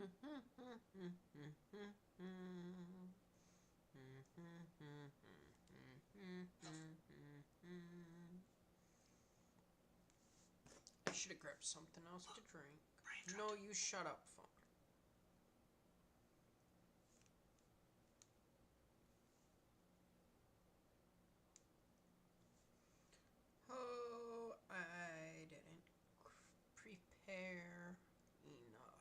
I should have grabbed something else to drink. No, you shut up, phone. Oh, I didn't prepare enough.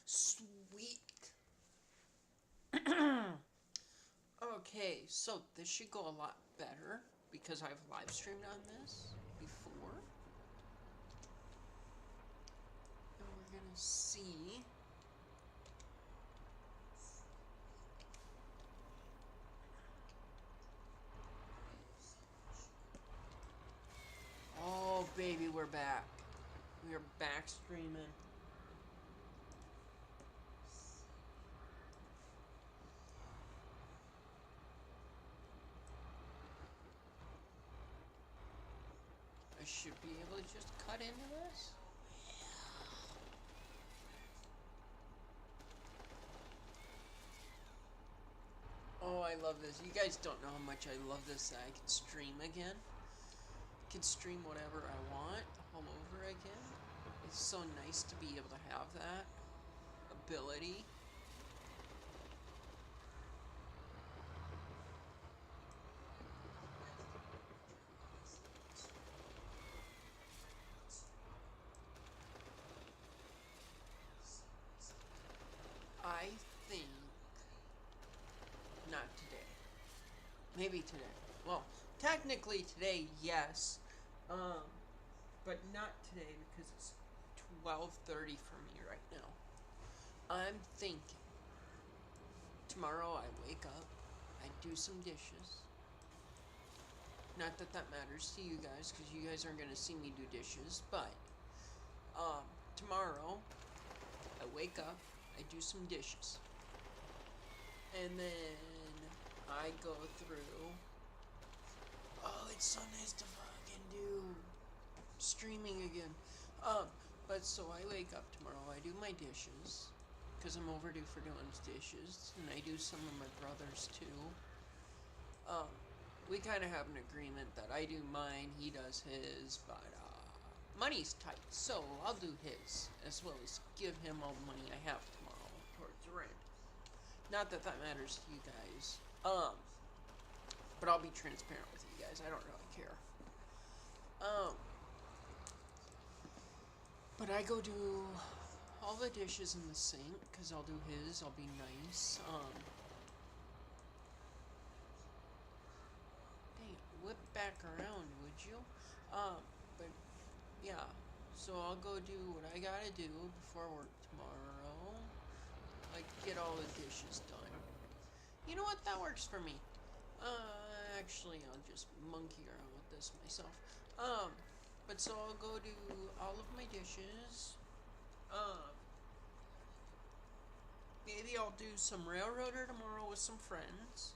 Sweet. Okay, so this should go a lot better because I've live streamed on this before. And we're gonna see. Oh, baby, we're back. We are back streaming. I should be able to just cut into this. Oh, I love this. You guys don't know how much I love this that I can stream again. I can stream whatever I want all over again. It's so nice to be able to have that ability. I think not today. Maybe today. Well, technically today, yes. But not today because it's 12:30 for me right now. I'm thinking tomorrow I wake up, I do some dishes. Not that that matters to you guys because you guys aren't going to see me do dishes, but tomorrow I wake up, I do some dishes. And then I go through. Oh, it's so nice to fucking do streaming again. But so I wake up tomorrow, I do my dishes, because I'm overdue for doing dishes, and I do some of my brother's too. We kind of have an agreement that I do mine, he does his, but money's tight, so I'll do his, as well as give him all the money I have tomorrow towards rent. Not that that matters to you guys. But I'll be transparent with you guys. I don't really care. But I go do all the dishes in the sink because I'll do his. I'll be nice. Dang it, whip back around, would you? But yeah. So I'll go do what I gotta do before work tomorrow. Like get all the dishes done. You know what? That works for me. Actually, I'll just monkey around with this myself. But so I'll go do all of my dishes. Maybe I'll do some Railroader tomorrow with some friends.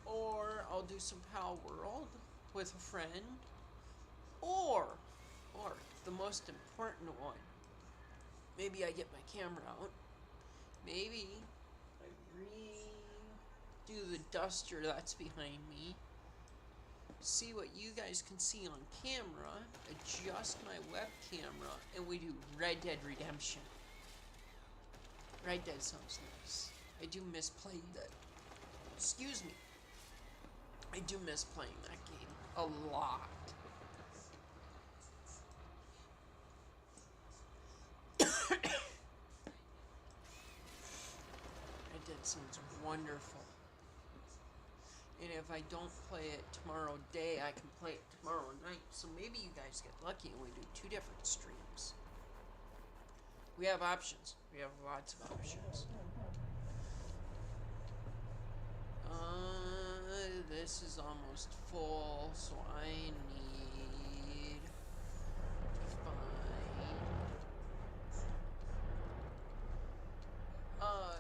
Or I'll do some Pal World with a friend. Or the most important one. Maybe I get my camera out. Maybe I redo the duster that's behind me. See what you guys can see on camera. Adjust my web camera. And we do Red Dead Redemption. Red Dead sounds nice. I do miss playing that. Excuse me. I do miss playing that game a lot. Red Dead sounds wonderful. And if I don't play it tomorrow day, I can play it tomorrow night. So maybe you guys get lucky and we do 2 different streams. We have options. We have lots of options. This is almost full, so I need to find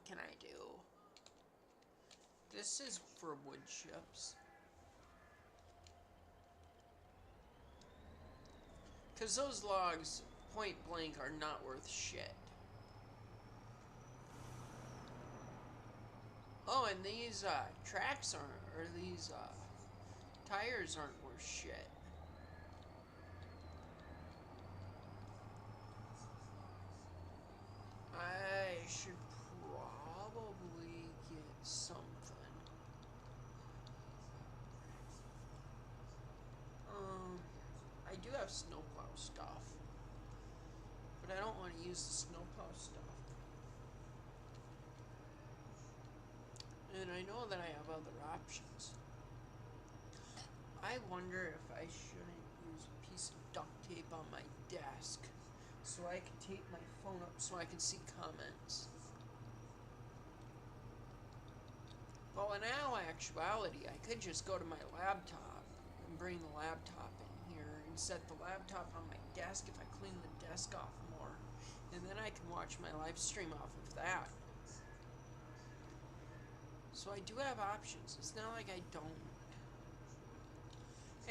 What can I do? This is for wood chips. Because those logs, point blank, are not worth shit. Oh, and these tracks aren't, or these tires aren't worth shit. I should probably get something. I do have snowplow stuff, but I don't want to use the snowplow stuff. And I know that I have other options. I wonder if I shouldn't use a piece of duct tape on my desk so I can tape my phone up so I can see comments. Well, in all actuality, I could just go to my laptop and bring the laptop in here and set the laptop on my desk if I clean the desk off more. And then I can watch my live stream off of that. So I do have options. It's not like I don't.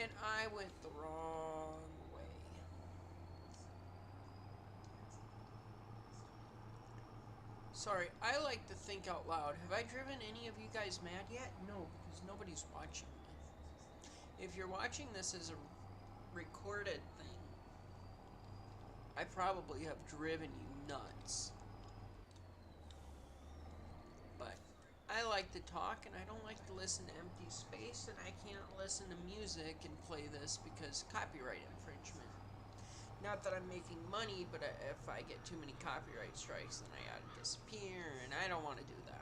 And I went the wrong way. Sorry, I like to think out loud. Have I driven any of you guys mad yet? No, because nobody's watching me. If you're watching this as a recorded thing, I probably have driven you nuts. But I like to talk and I don't like to listen to empty space, and I can't listen to music and play this because copyright infringement. Not that I'm making money, but if I get too many copyright strikes, then I gotta disappear, and I don't want to do that.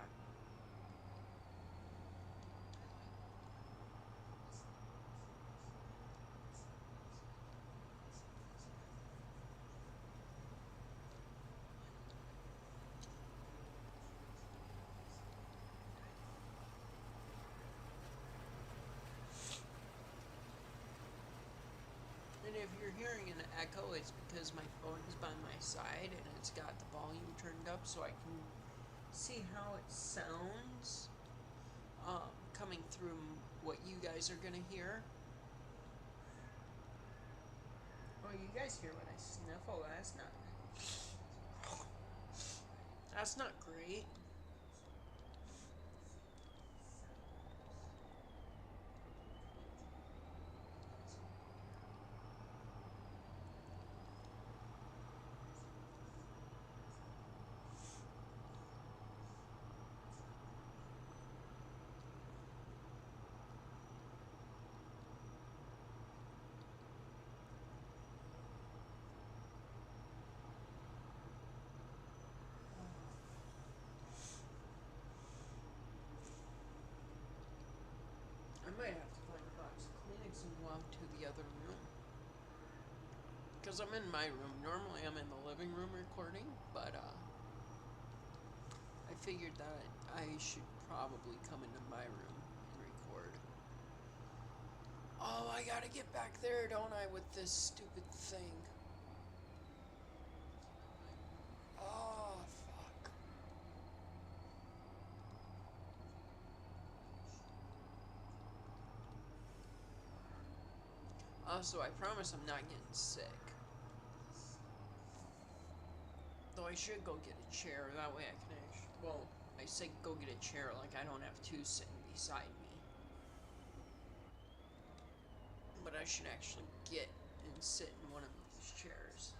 And if you're hearing an echo, it's because my phone is by my side and it's got the volume turned up so I can see how it sounds coming through what you guys are going to hear. Oh, you guys hear when I sniffle? That's not great. I might have to find a box of Kleenex and go out to the other room. Because I'm in my room. Normally I'm in the living room recording, but I figured that I should probably come into my room and record. Oh, I gotta get back there, don't I, with this stupid thing. Oh, fuck. Also, I promise I'm not getting sick. Though I should go get a chair, that way I can actually, well, I say go get a chair like I don't have two sitting beside me. But I should actually get and sit in one of these chairs.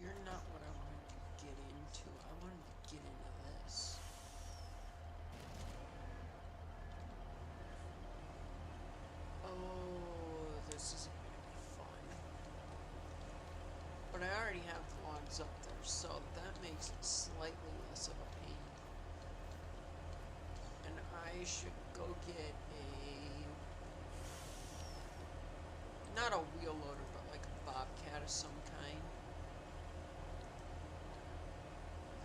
You're not what I wanted to get into. I wanted to get into this. Oh, this is gonna be fun. But I already have the logs up there, so that makes it slightly less of a pain. And I should go get not a wheel loader, but like a bobcat of some kind.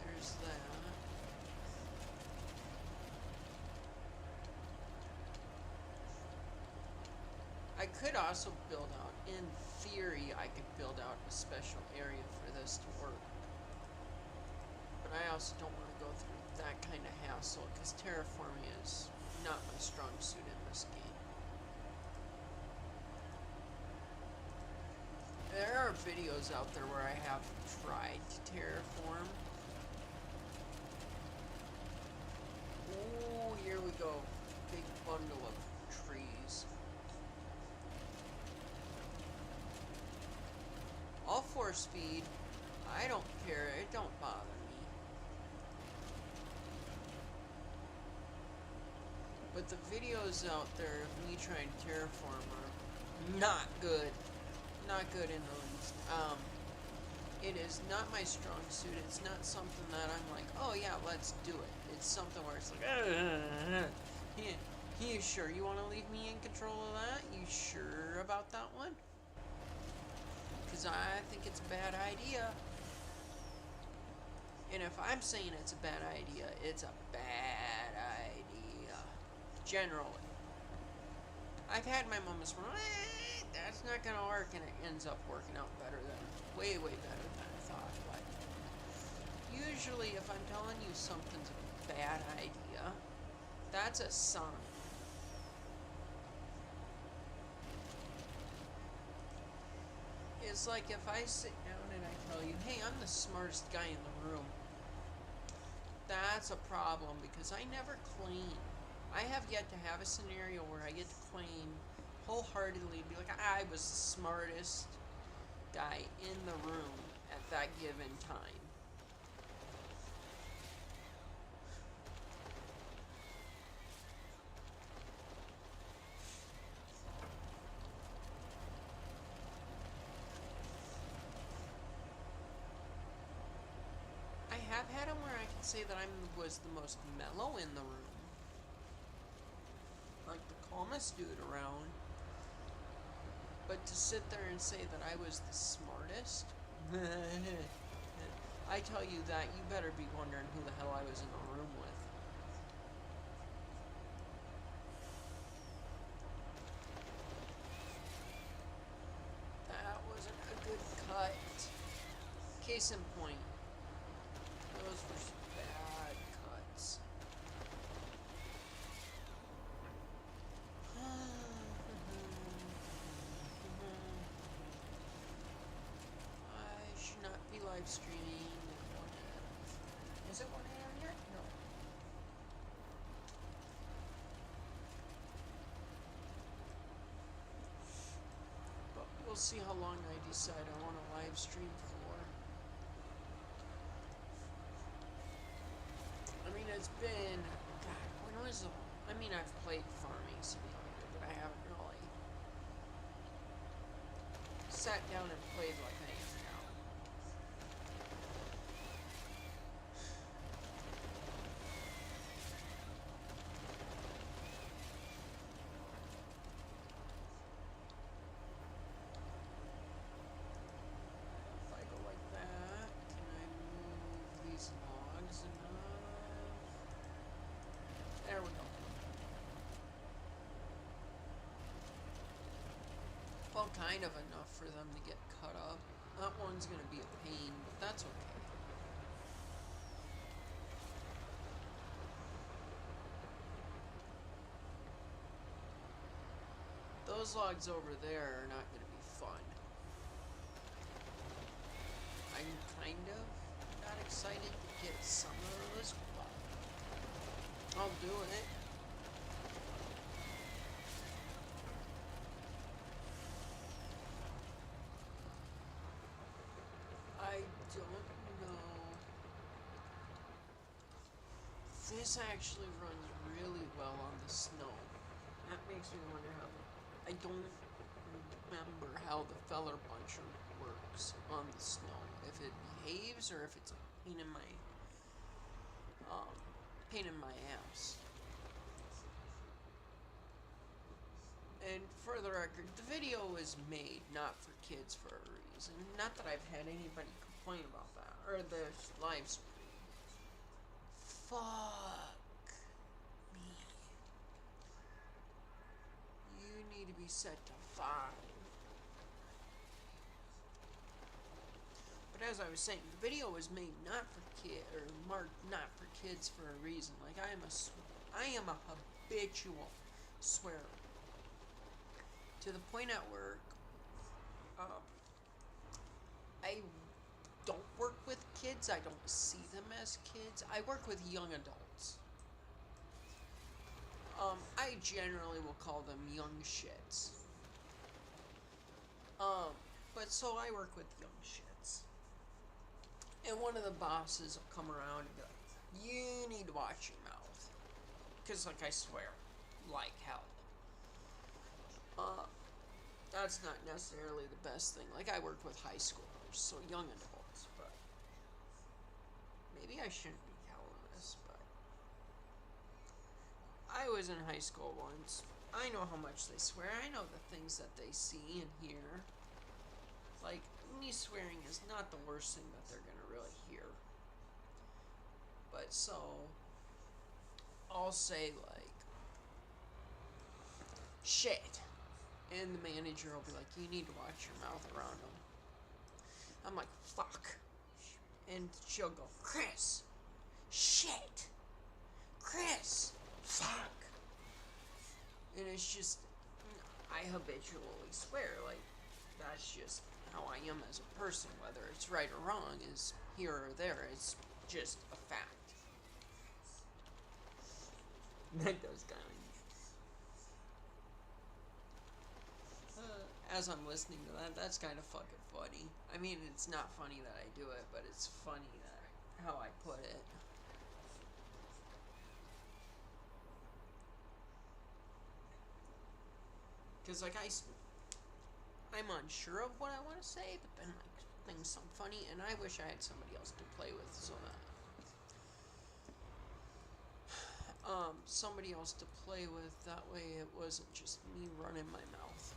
There's that. I could also build out, in theory, I could build out a special area for this to work. But I also don't want to go through that kind of hassle, because terraforming is not my strong suit in this game. There are videos out there where I have tried to terraform. Ooh, here we go. Big bundle of trees. All 4-speed. I don't care. It don't bother me. But the videos out there of me trying to terraform are not good. Not good in the least. It is not my strong suit. It's not something that I'm like, oh yeah, let's do it. It's something where it's like, you sure you want to leave me in control of that? You sure about that one? Because I think it's a bad idea. And if I'm saying it's a bad idea, it's a bad idea. Generally. I've had my moments where, that's not going to work, and it ends up working out better than, way better than I thought. But usually if I'm telling you something's a bad idea, that's a sign. It's like if I sit down and I tell you, hey, I'm the smartest guy in the room. That's a problem, because I never claim. I have yet to have a scenario where I get to claim wholeheartedly, be like, I was the smartest guy in the room at that given time. I have had them where I can say that I was the most mellow in the room. Like the calmest dude around. But to sit there and say that I was the smartest, I tell you that, you better be wondering who the hell I was in the room with. That wasn't a good cut. Case in point, those were some bad cuts. I should not be live streaming at 1 a.m. Is it 1 a.m. yet? No. But we'll see how long I decide I want to live stream for. I mean, it's been, God, when was the, I mean, I've played Farming Simulator, but I haven't really sat down and played like I am now. If I go like that, can I move these logs enough? There we go. Well, kind of enough for them to get cut up. That one's gonna be a pain, but that's okay. Those logs over there are not gonna be fun. I'm kind of not excited to get some of those, but I'll do it. I don't know. This actually runs really well on the snow. That makes me wonder how I don't remember how the Feller Buncher works on the snow. If it behaves or if it's a pain in my ass. And for the record, the video is made not for kids for a reason. Not that I've had anybody complain about that. Or the live stream. Fuck me. You need to to be set to 5. But as I was saying, the video was made not for kids, or marked not for kids for a reason. Like, I am a habitual swearer. To the point at work, I don't work with kids. I don't see them as kids. I work with young adults. I generally will call them young shits. But so I work with young shits. And one of the bosses will come around and be like, you need to watch your mouth. Because, like, I swear like hell. That's not necessarily the best thing. Like, I work with high schoolers, so young adults, but maybe I shouldn't be telling this, but I was in high school once. I know how much they swear. I know the things that they see and hear. Like, me swearing is not the worst thing that they're gonna really hear. But so, I'll say, like, shit. And the manager will be like, you need to watch your mouth around them. I'm like, fuck. And she'll go, Chris, shit. Chris, fuck. And it's just, I habitually swear. Like, that's just how I am as a person. Whether it's right or wrong is here or there. It's just a fact. That does kind of. As I'm listening to that, that's kind of fucking funny. I mean, it's not funny that I do it, but it's funny that how I put it. Because, like, I'm unsure of what I want to say, but then, like, things sound funny, and I wish I had somebody else to play with, so that somebody else to play with, that way it wasn't just me running my mouth.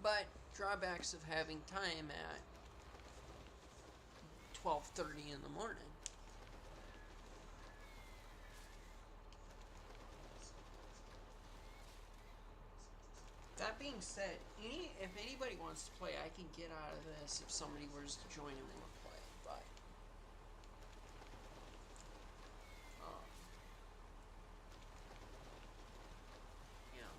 But drawbacks of having time at 12:30 in the morning. That being said, if anybody wants to play, I can get out of this if somebody were to join and want to play. But you know,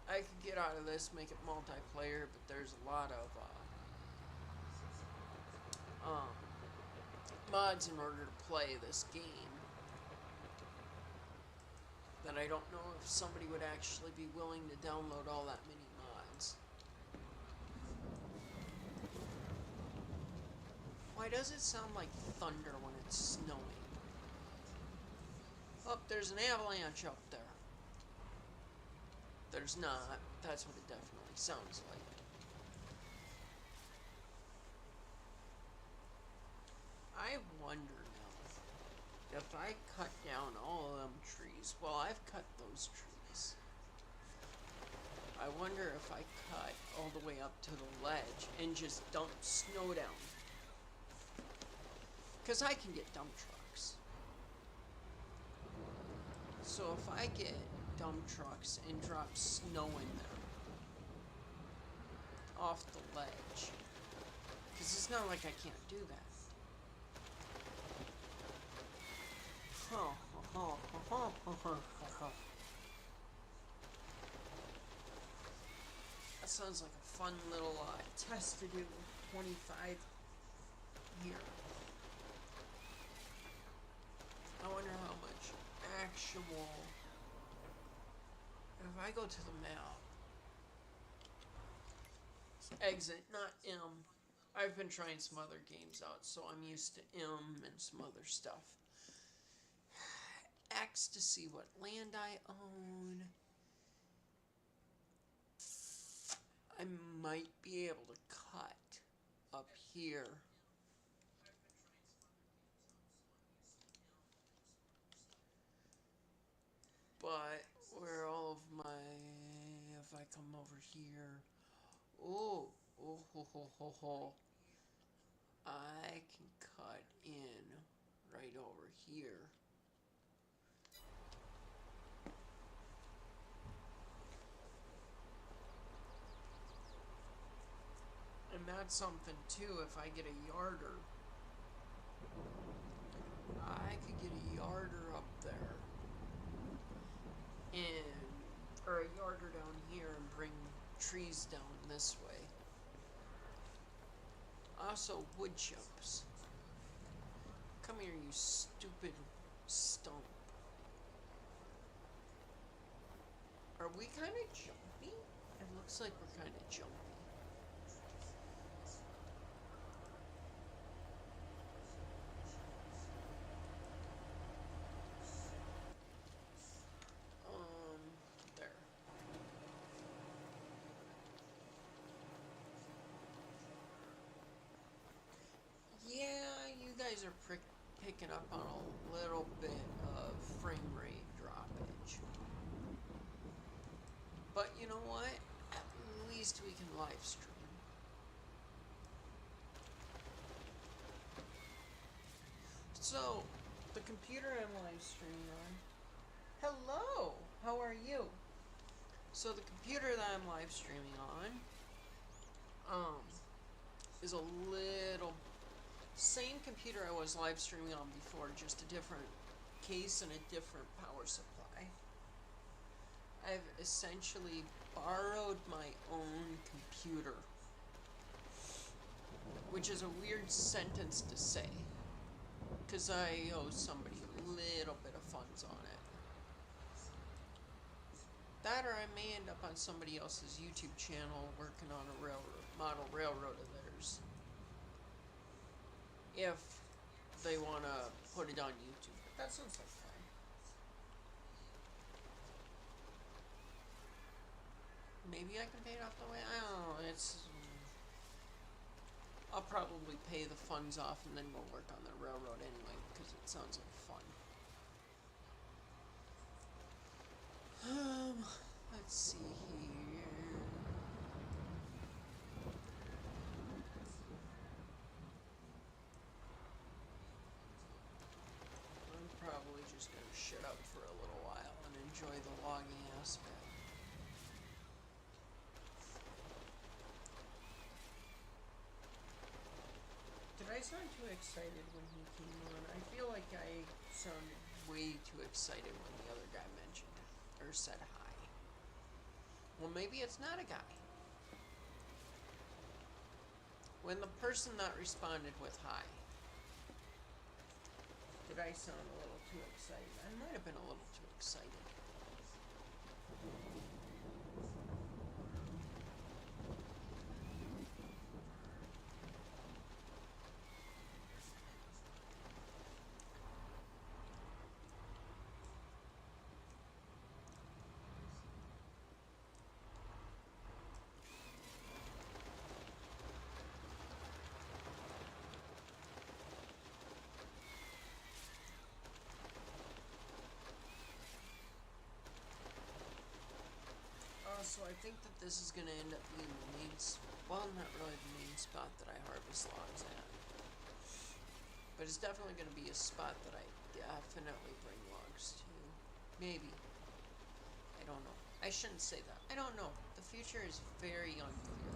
I could get out of this, make it multiplayer, but there's a lot of mods in order to play this game that I don't know if somebody would actually be willing to download all that many mods. Why does it sound like thunder when it's snowing? Oh, there's an avalanche up there. There's not. That's what it definitely sounds like. I wonder now, if I cut down all of them trees, well, I've cut those trees. I wonder if I cut all the way up to the ledge and just dump snow down. Because I can get dump trucks. So if I get dump trucks and drop snow in them off the ledge, because it's not like I can't do that. That sounds like a fun little test to do with 25 here. I wonder how much actual... If I go to the map... Exit, not M. I've been trying some other games out, so I'm used to M and some other stuff. X to see what land I own. I might be able to cut up here. But where all of my, if I come over here, oh ho ho ho ho, I can cut in right over here. That's something too. If I get a yarder, I could get a yarder up there, and or a yarder down here, and bring trees down this way. Also, wood chips. Come here, you stupid stump. Are we kind of jumpy? It looks like we're kind of jumpy. There. Yeah, you guys are picking up on a little bit of frame rate droppage. But you know what? At least we can live stream. So, the computer I'm live streaming on. Hello! How are you? So the computer that I'm live streaming on, is a little same computer I was live streaming on before, just a different case and a different power supply. I've essentially borrowed my own computer, which is a weird sentence to say, because I owe somebody a little bit of funds on it. That or I may end up on somebody else's YouTube channel working on a model railroad of theirs. If they want to put it on YouTube. But that sounds like fun. Maybe I can pay it off the way. I don't know. I'll probably pay the funds off and then go work on the railroad anyway, because it sounds like fun. Let's see here. I'm probably just going to shut up for a little while and enjoy the logging aspect. Did I sound too excited when he came on? I feel like I sounded way too excited when the other guy mentioned it, or said hi. Well, maybe it's not a guy. When the person that responded with hi, did I sound a little too excited? I might have been a little too excited. So I think that this is going to end up being the main, well, not really the main spot that I harvest logs at. But it's definitely going to be a spot that I definitely bring logs to. Maybe. I don't know. I shouldn't say that. I don't know. The future is very unclear.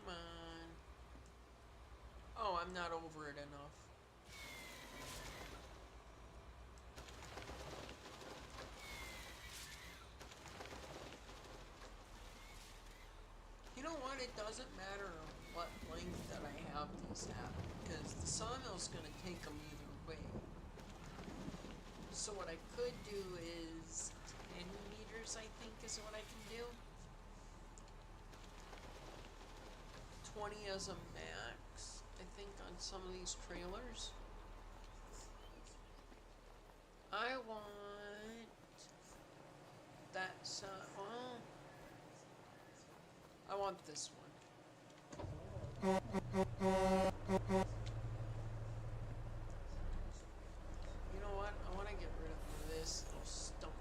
Come on. Oh, I'm not over it enough. You know what? It doesn't matter what length that I have these at, because the sawmill's going to take them either way. So what I could do is 10 meters, I think, is what I can do. 20 as a max, I think, on some of these trailers. I want that I want want this one. You know what? I want to get rid of this little stump,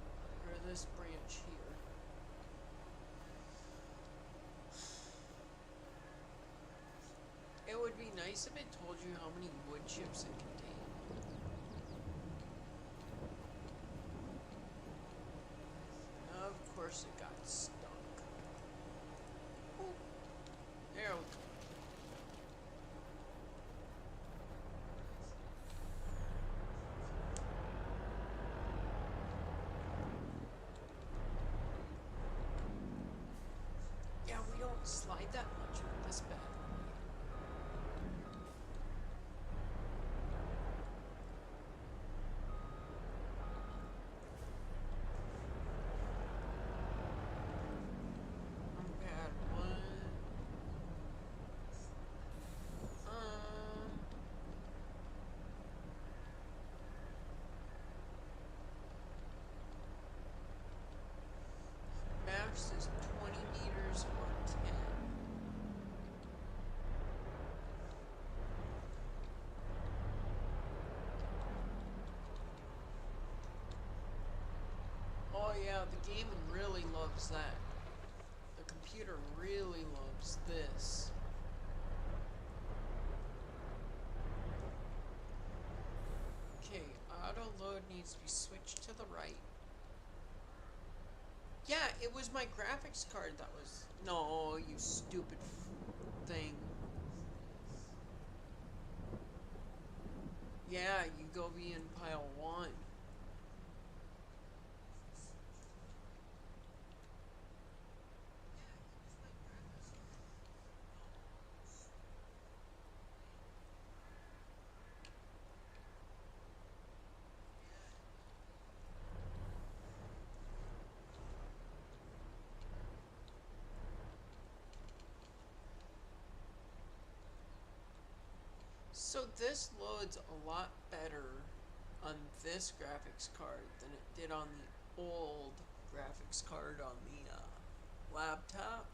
or this branch here. It would be nice if it told you how many wood chips it contained. Of course it got stuck. Ooh. There we go. Yeah, we don't slide that much with this bad boy. Bad one. Max is 20 meters or 10. Oh yeah, the game really loves that. The computer really loves this. Okay, auto load needs to be switched to the right. Yeah, it was my graphics card that was... No, you stupid thing. Yeah, you go be in pile 1. So this loads a lot better on this graphics card than it did on the old graphics card on the laptop.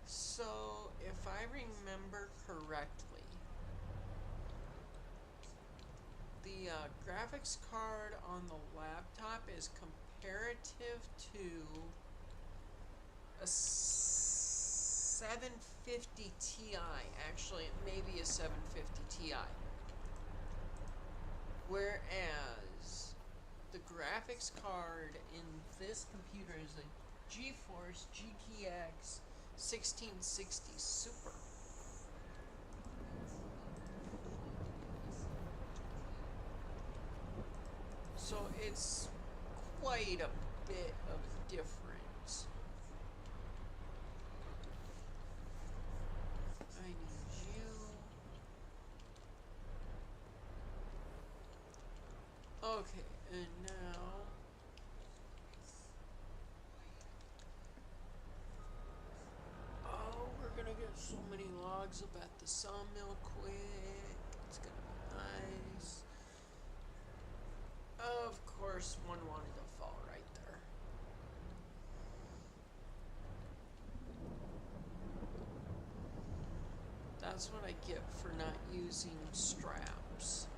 So if I remember correctly, the graphics card on the laptop is comparative to a 750 Ti. Actually, it may be a 750 Ti. Whereas the graphics card in this computer is a GeForce GTX 1660 Super. So it's quite a bit of a difference. I need you. Okay, and now... Oh, we're gonna get so many logs up at the sawmill quick. It's gonna be nice. Of course, one wanted to fall right there. That's what I get for not using straps.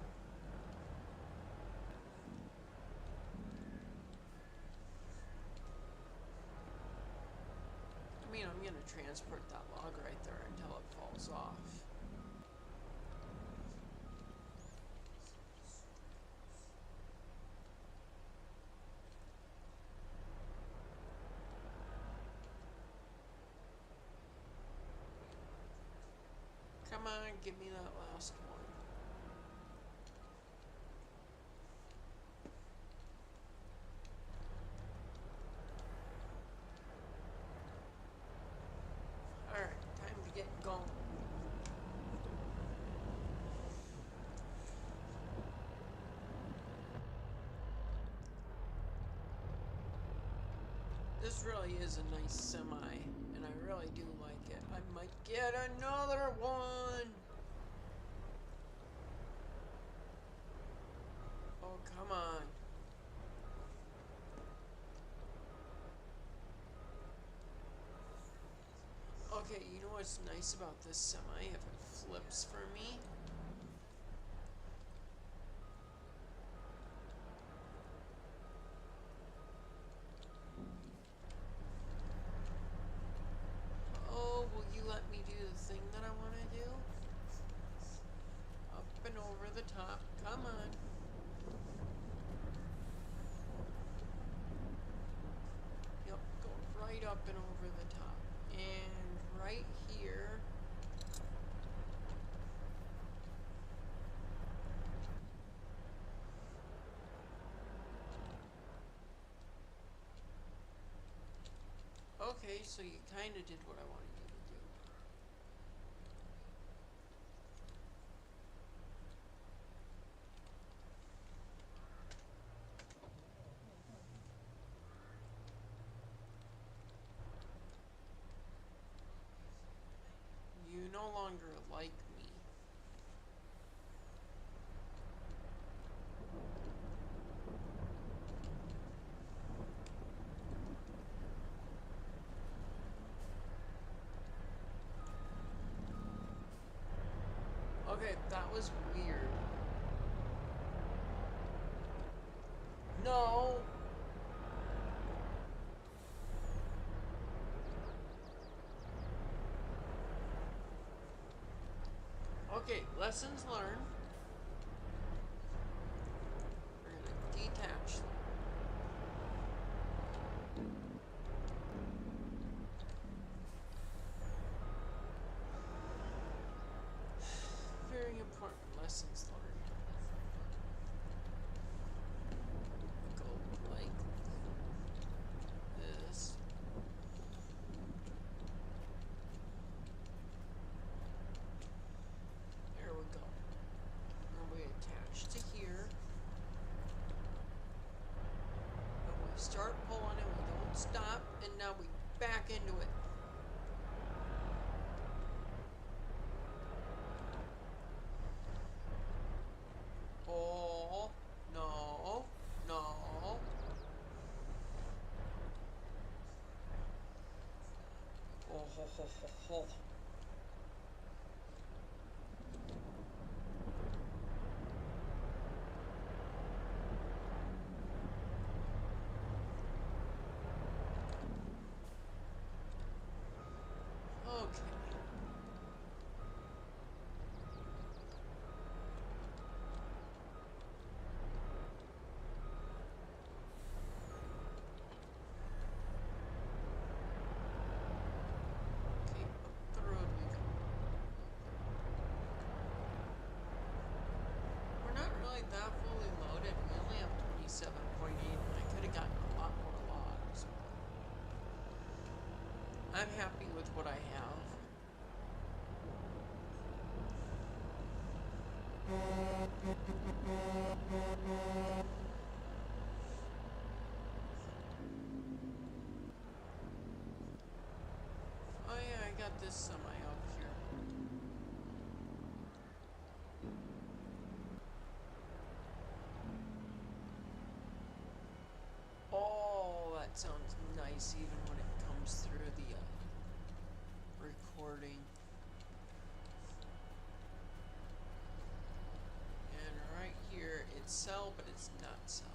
I mean, I'm gonna transport that log right there until it falls off. Come on, give me that last one. Alright, time to get going. This really is a nice semi, and I really do like it. I might get another one! come on. Okay, you know what's nice about this semi? If it flips for me, oh, will you let me do the thing that I want to do? Up and over the top. Come on. Yep, go right up and over the top. And right here. Okay, so you kind of did what I wanted you to do. You no longer like me. Okay, that was weird. No! Okay, lessons learned. We're gonna detach them. Very important lessons learned. Go like this. There we go. And we attach to here. And we start pulling and we don't stop. And now we back into it. Oh, no, no. Oh, ho, ho, ho, ho. Okay. Okay, up the road we go. We're not really that fully loaded. We only have 27.8, and I could have gotten a lot more logs. I'm happy with what I have. Oh yeah, I got this semi up here. Oh, that sounds nice even when it comes through the recording. And right here, it's cell, but it's not cell.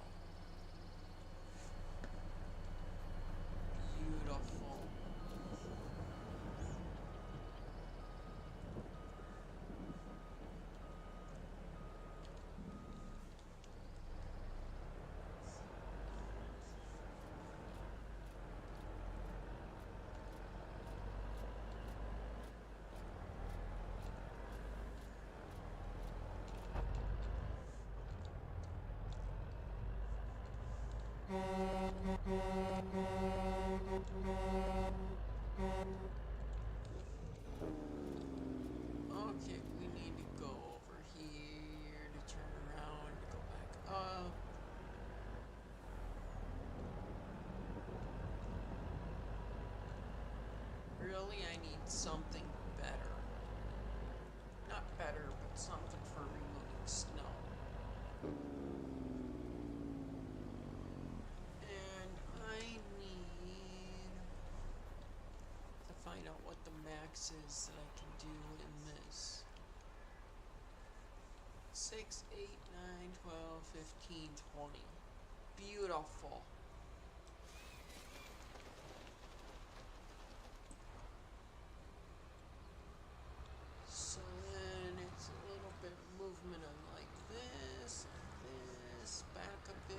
Beautiful. Okay, we need to go over here to turn around to go back up. Really, I need something better. Not better, but something for removing snow. boxes that I can do in this. 6, 8, 9, 12, 15, 20. Beautiful. So then it's a little bit of movement on like this, back a bit.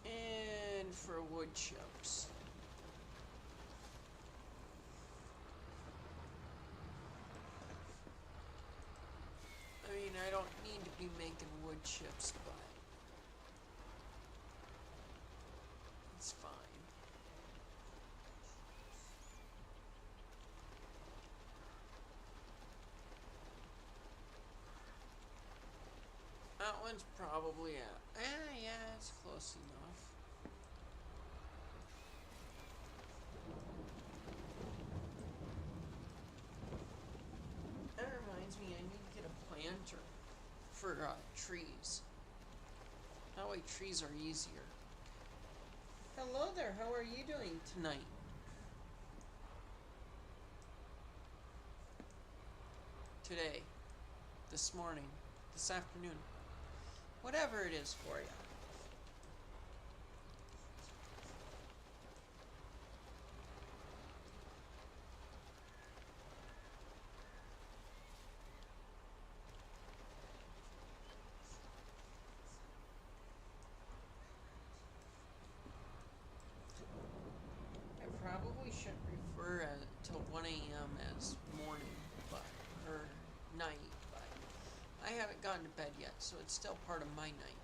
And for wood chips. I mean, I don't need to be making wood chips, but it's fine. That one's probably yeah, it's close enough. That reminds me, I need to get a planter for trees. That way trees are easier. Hello there, how are you doing tonight? Today, this morning, this afternoon, whatever it is for you. I probably shouldn't refer to 1 a.m. as morning, or night, but I haven't gone to bed yet, so it's still part of my night.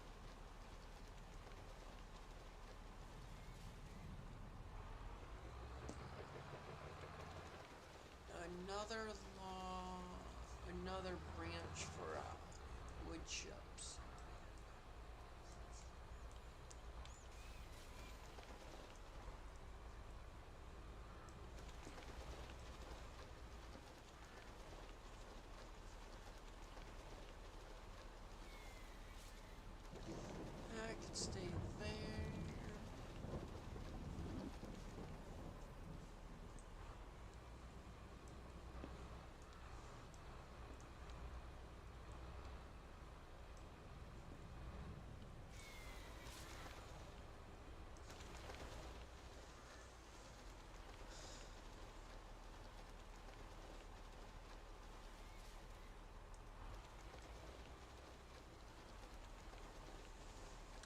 Another law, another branch for wood chips. I could stay there.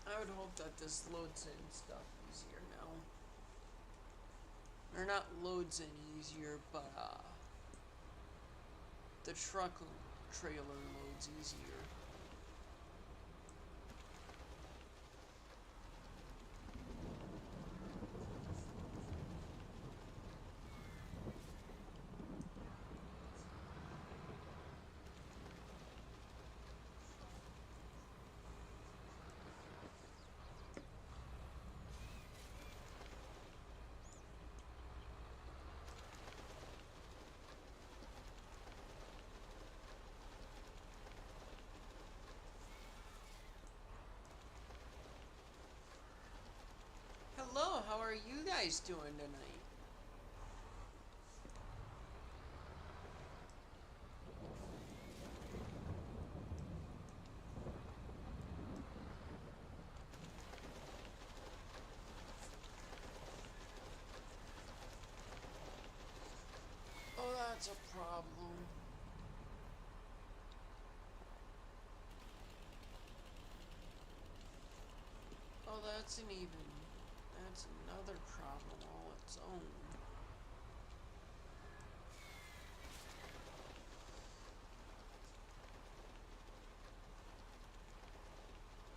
I would hope that this loads in stuff easier now. Or not loads in easier, but the truck trailer loads easier. Hello, how are you guys doing tonight? Oh, that's a problem. Oh, that's another problem all its own.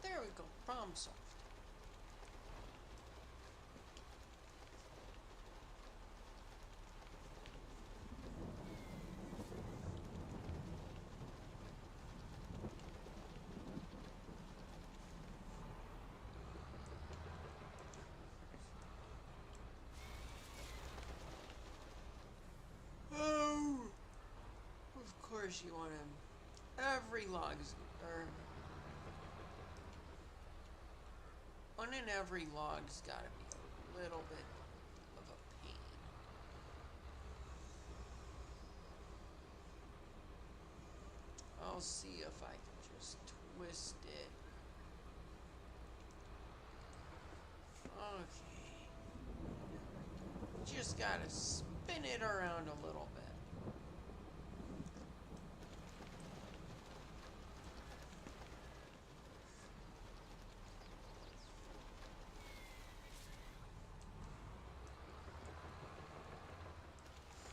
There we go, problem solved. Oh, of course you want to. Every log is, or One in every log's gotta be a little bit of a pain. I'll see if I can just twist it. Okay. Just gotta spin it around a little bit.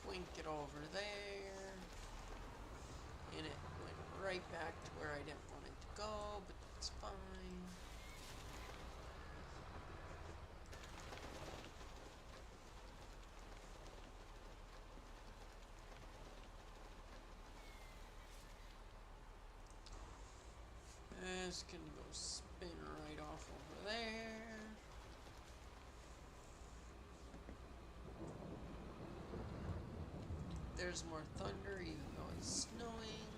Wink it over there. And it went right back to where I didn't want it to go, but that's fine. This can go spin right off over there. There's more thunder even though it's snowing.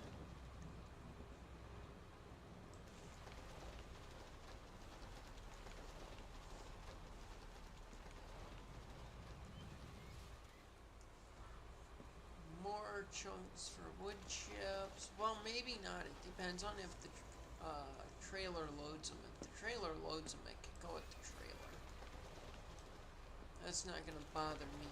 More chunks for wood chips. Well, maybe not. It depends on if the trailer loads them. If the trailer loads them, it can go with the trailer. That's not going to bother me.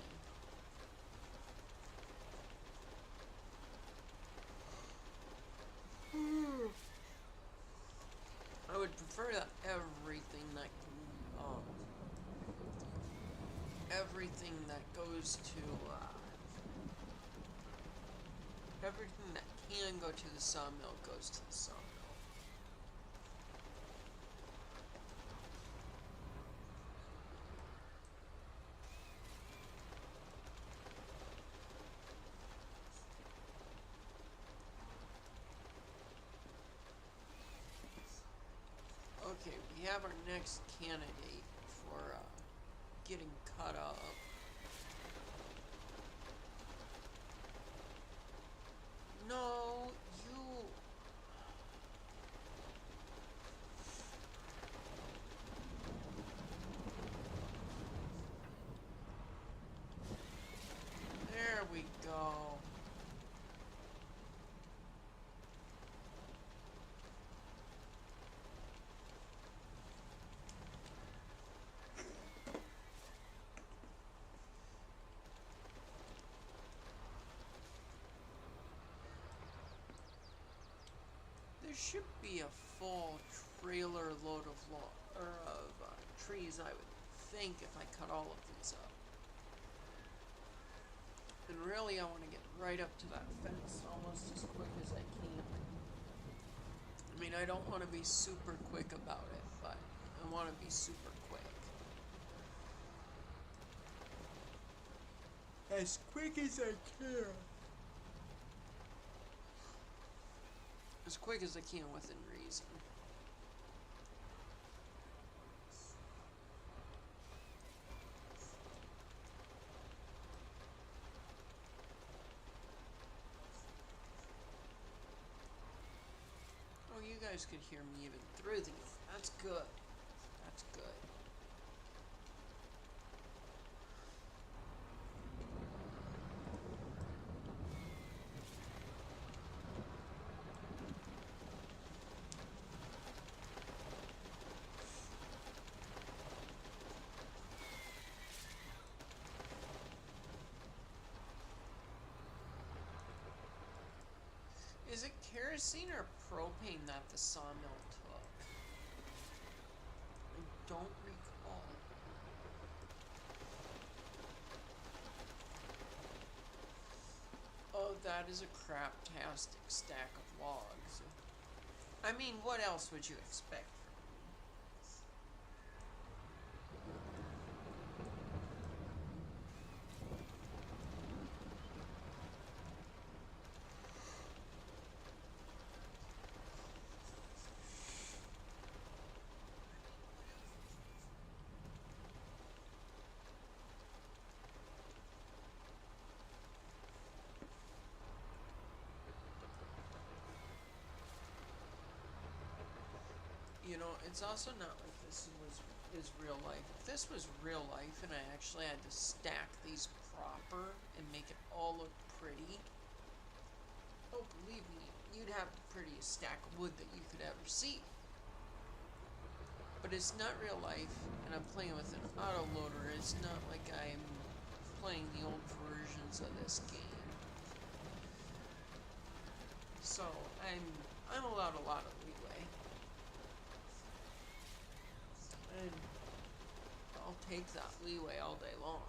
I would prefer that everything that goes to everything that can go to the sawmill goes to the sawmill. Okay, we have our next candidate for getting cut up. No, you... There we go. There should be a full trailer load of trees, I would think, if I cut all of these up. And really, I want to get right up to that fence almost as quick as I can. I mean, I don't want to be super quick about it, but I want to be super quick. As quick as I can. As quick as I can within reason. Oh, you guys could hear me even through these. That's good. That's good. Is it kerosene or propane that the sawmill took? I don't recall. Oh, that is a craptastic stack of logs. I mean, what else would you expect from me? You know, it's also not like this was is real life. If this was real life and I actually had to stack these proper and make it all look pretty, oh, believe me, you'd have the prettiest stack of wood that you could ever see. But it's not real life, and I'm playing with an autoloader. It's not like I'm playing the old versions of this game. So I'm allowed a lot of leeway. And I'll take that leeway all day long.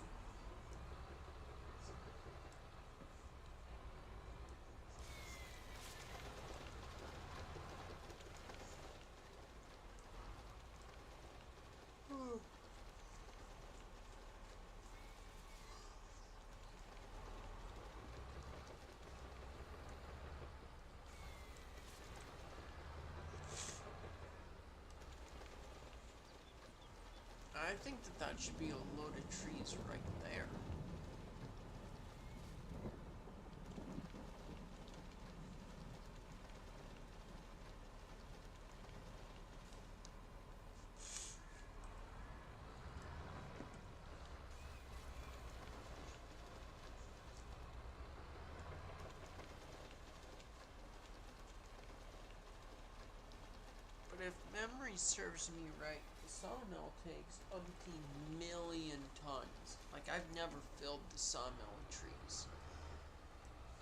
I think that should be a load of trees right there. But if memory serves me right, the sawmill takes umpteen million tons. Like, I've never filled the sawmill with trees.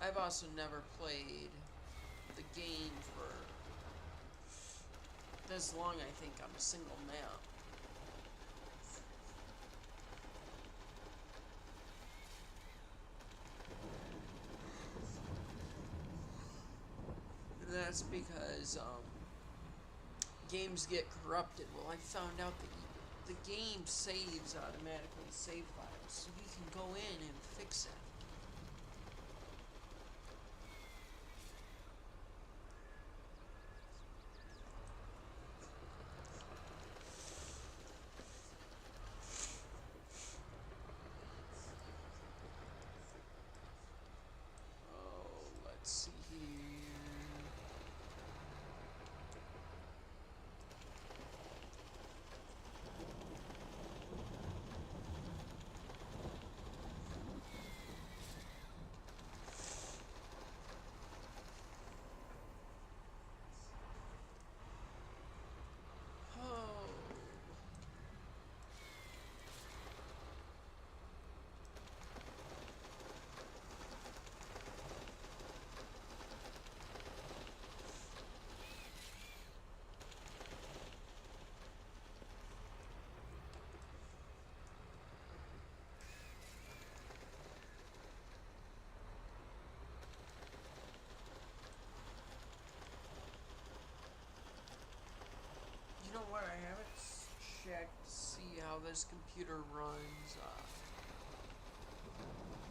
I've also never played the game for this long, I think, on a single map. And that's because, games get corrupted. Well, I found out that the game saves automatically save files, so you can go in and fix it. Oh, let's see here. Oh. You know what? I haven't checked to see how this computer runs.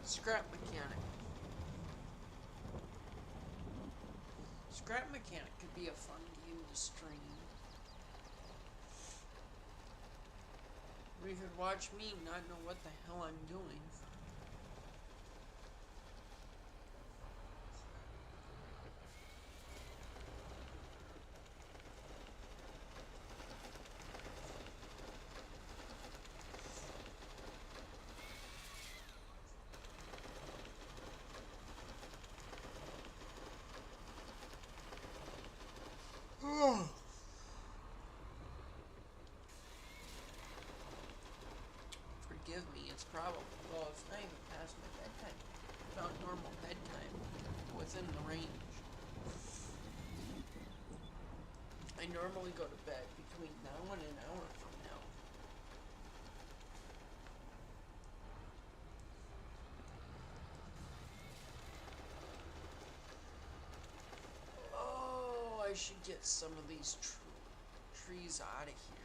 Scrap Mechanic. Scrap Mechanic could be a fun game to stream. Or you could watch me not know what the hell I'm doing. Forgive me, it's probably, well, it's not even past my bedtime. About normal bedtime, within the range. I normally go to bed between now and an hour from now. Oh, I should get some of these trees out of here.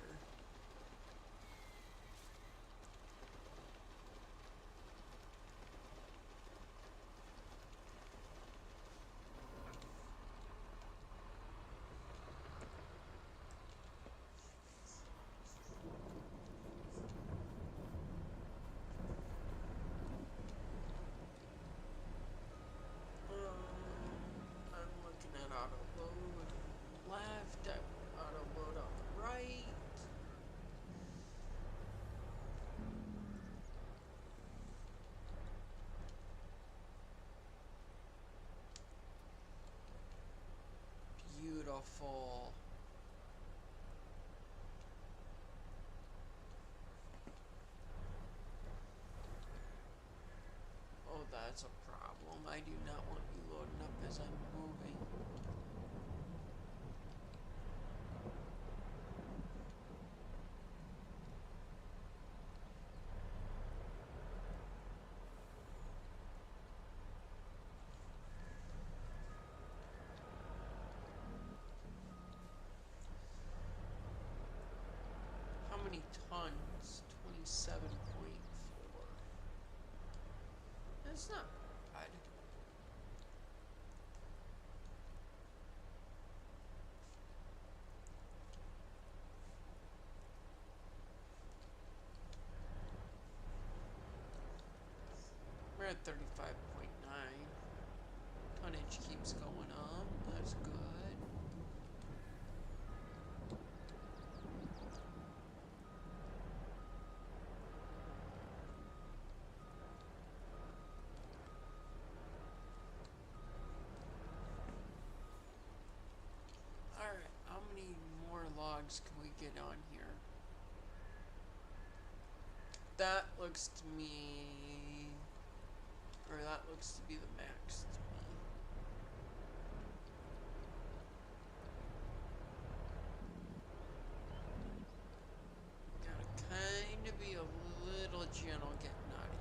I'm looking at auto load on the left, auto load on the right. full. Oh, that's a problem. I do not want you loading up as I'm moving. How many tons? 27.4. That's not bad. We're at 35.9. Tonnage keeps going up. That's good. Alright, how many more logs can we get on here? That looks to me, or that looks to be the max to me. Gotta kind of be a little gentle getting out of here.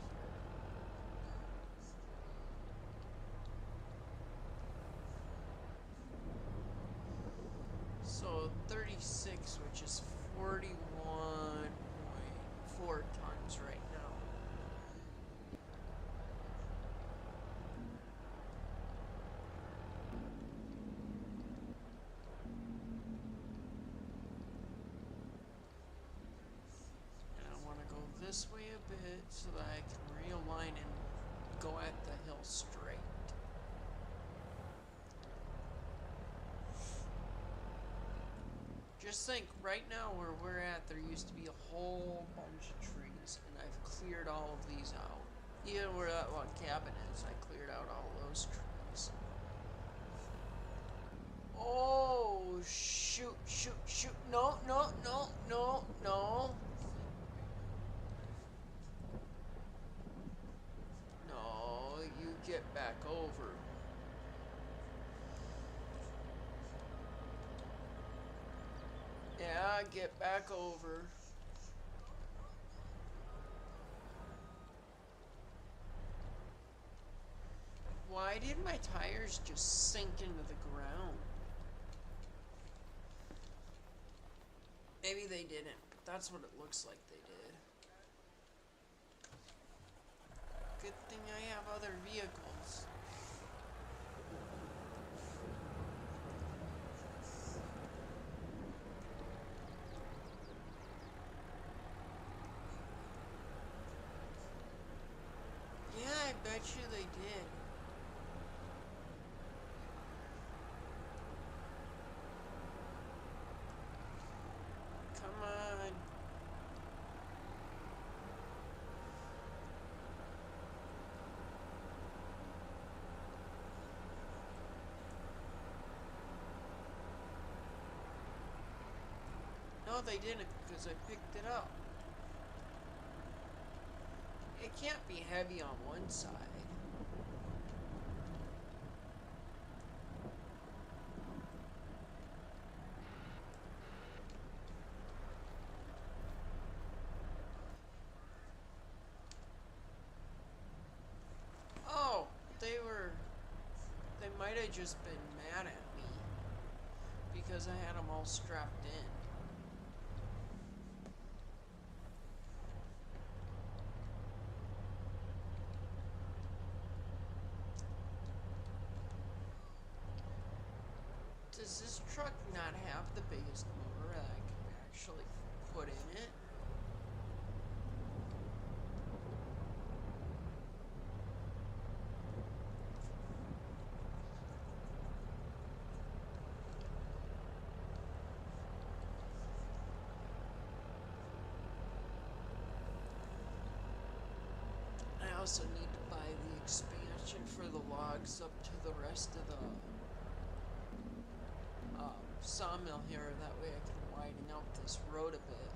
So 36, which is 41.4 tons right now. And I want to go this way a bit so that I can realign and go at the hill straight. Just think, right now where we're at, there used to be a whole bunch of trees, and I've cleared all of these out. Even where that one cabin is, I cleared out all those trees. Oh, shoot, shoot, shoot. No, no, no, no, no. No, you get back over. Yeah, get back over. Why did my tires just sink into the ground? Maybe they didn't, but that's what it looks like they did. Good thing I have other vehicles. Yeah, I bet you they did. Come on. No, they didn't, because I picked it up. It can't be heavy on one side. Oh, they might have just been mad at me because I had them all strapped in. Does this truck not have the biggest motor that I can actually put in it? I also need to buy the expansion for the logs up to the rest of the sawmill here, that way I can widen out this road a bit.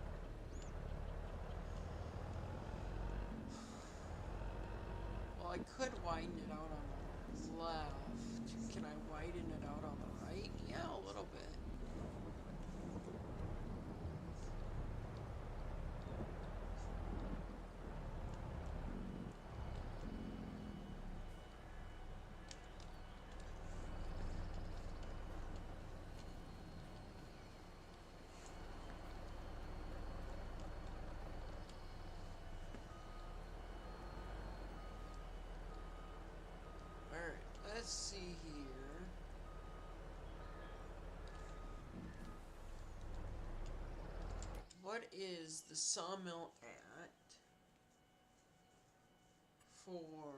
Well, I could widen it out on the left. Can I widen it out on the right? Yeah, a little bit. Alright, let's see here. What is the sawmill at for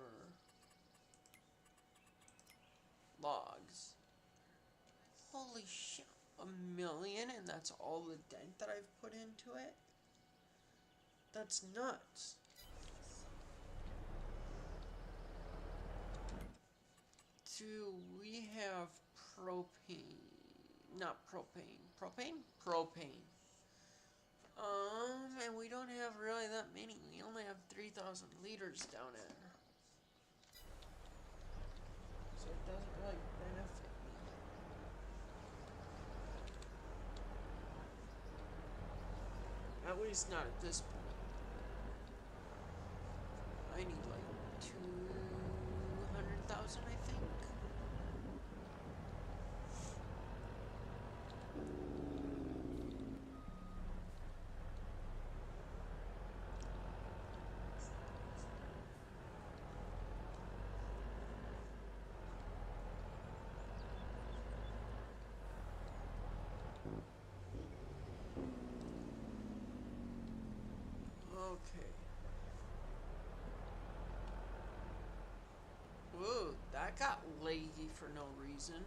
logs? Holy shit, 1,000,000, and that's all the dent that I've put into it? That's nuts. Do we have propane? Not propane. Propane? Propane. And we don't have really that many. We only have 3,000 liters down there. So it doesn't really benefit me. At least not at this point. I need like 200,000, I think. Okay. Whoa, that got laggy for no reason.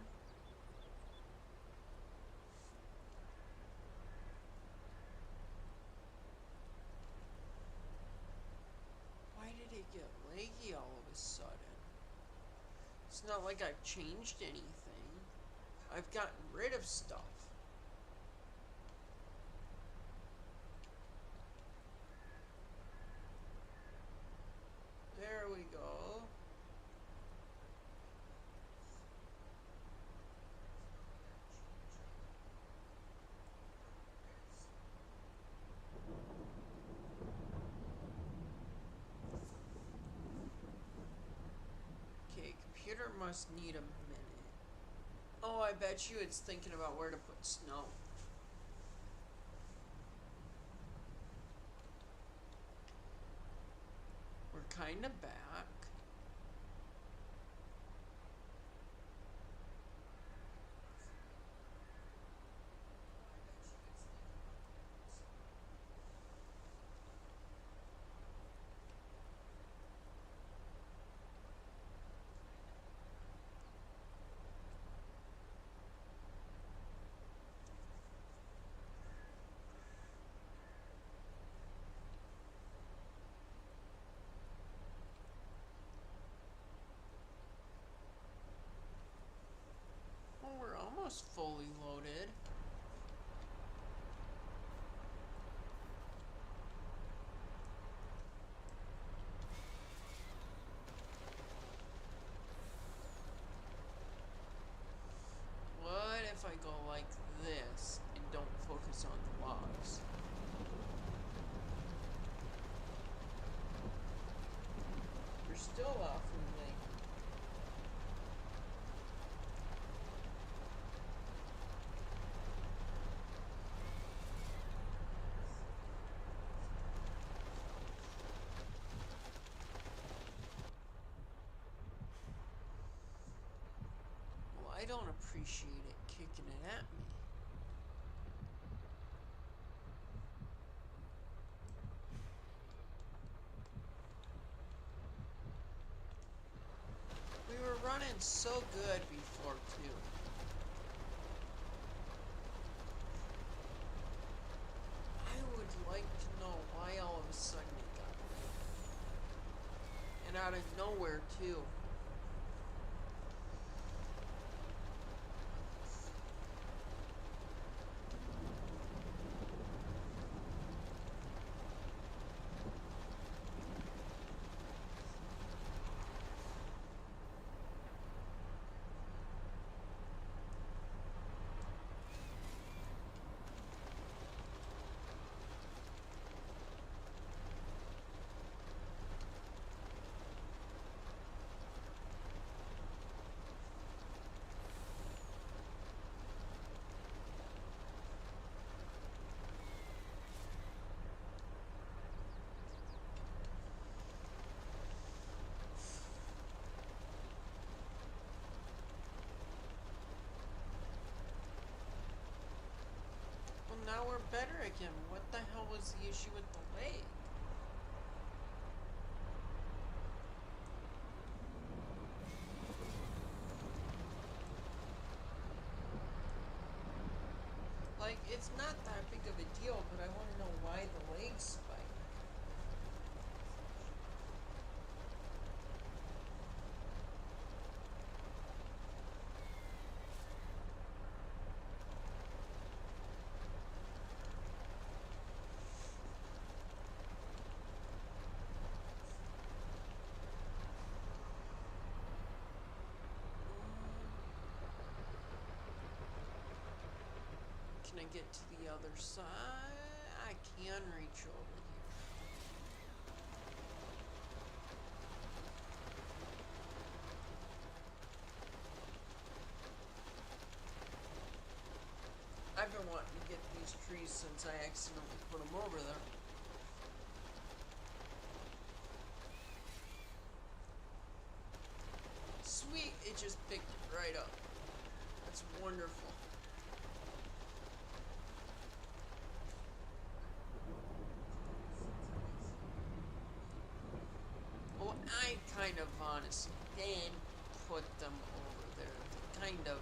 Why did it get laggy all of a sudden? It's not like I've changed anything. I've gotten rid of stuff. There we go. Okay, computer must need a minute. Oh, I bet you it's thinking about where to put snow. We're kind of back. Oh, we're almost fully loaded. What if I go like this and don't focus on the logs? You're still off from me. Well, I don't appreciate it kicking it at me. We were running so good before, too. I would like to know why all of a sudden it got big. And out of nowhere, too. better again. What the hell was the issue with the leg? Like, it's not that big of a deal, but I want to know why the legs spike. Can I get to the other side? I can reach over here. I've been wanting to get these trees since I accidentally put them over there. Sweet, it just picked it right up. That's wonderful. Well, I kind of honestly did put them over there. They kind of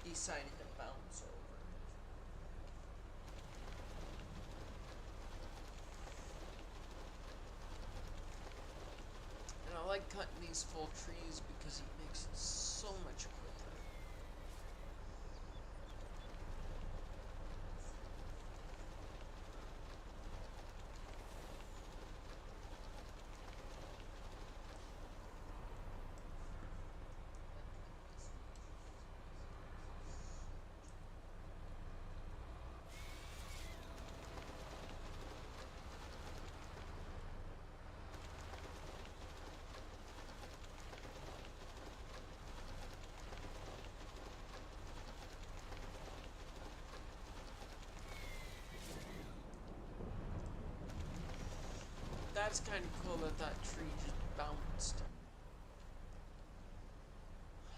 decided to bounce over. And I like cutting these full trees because it makes it so much quicker. That's kind of cool that that tree just bounced.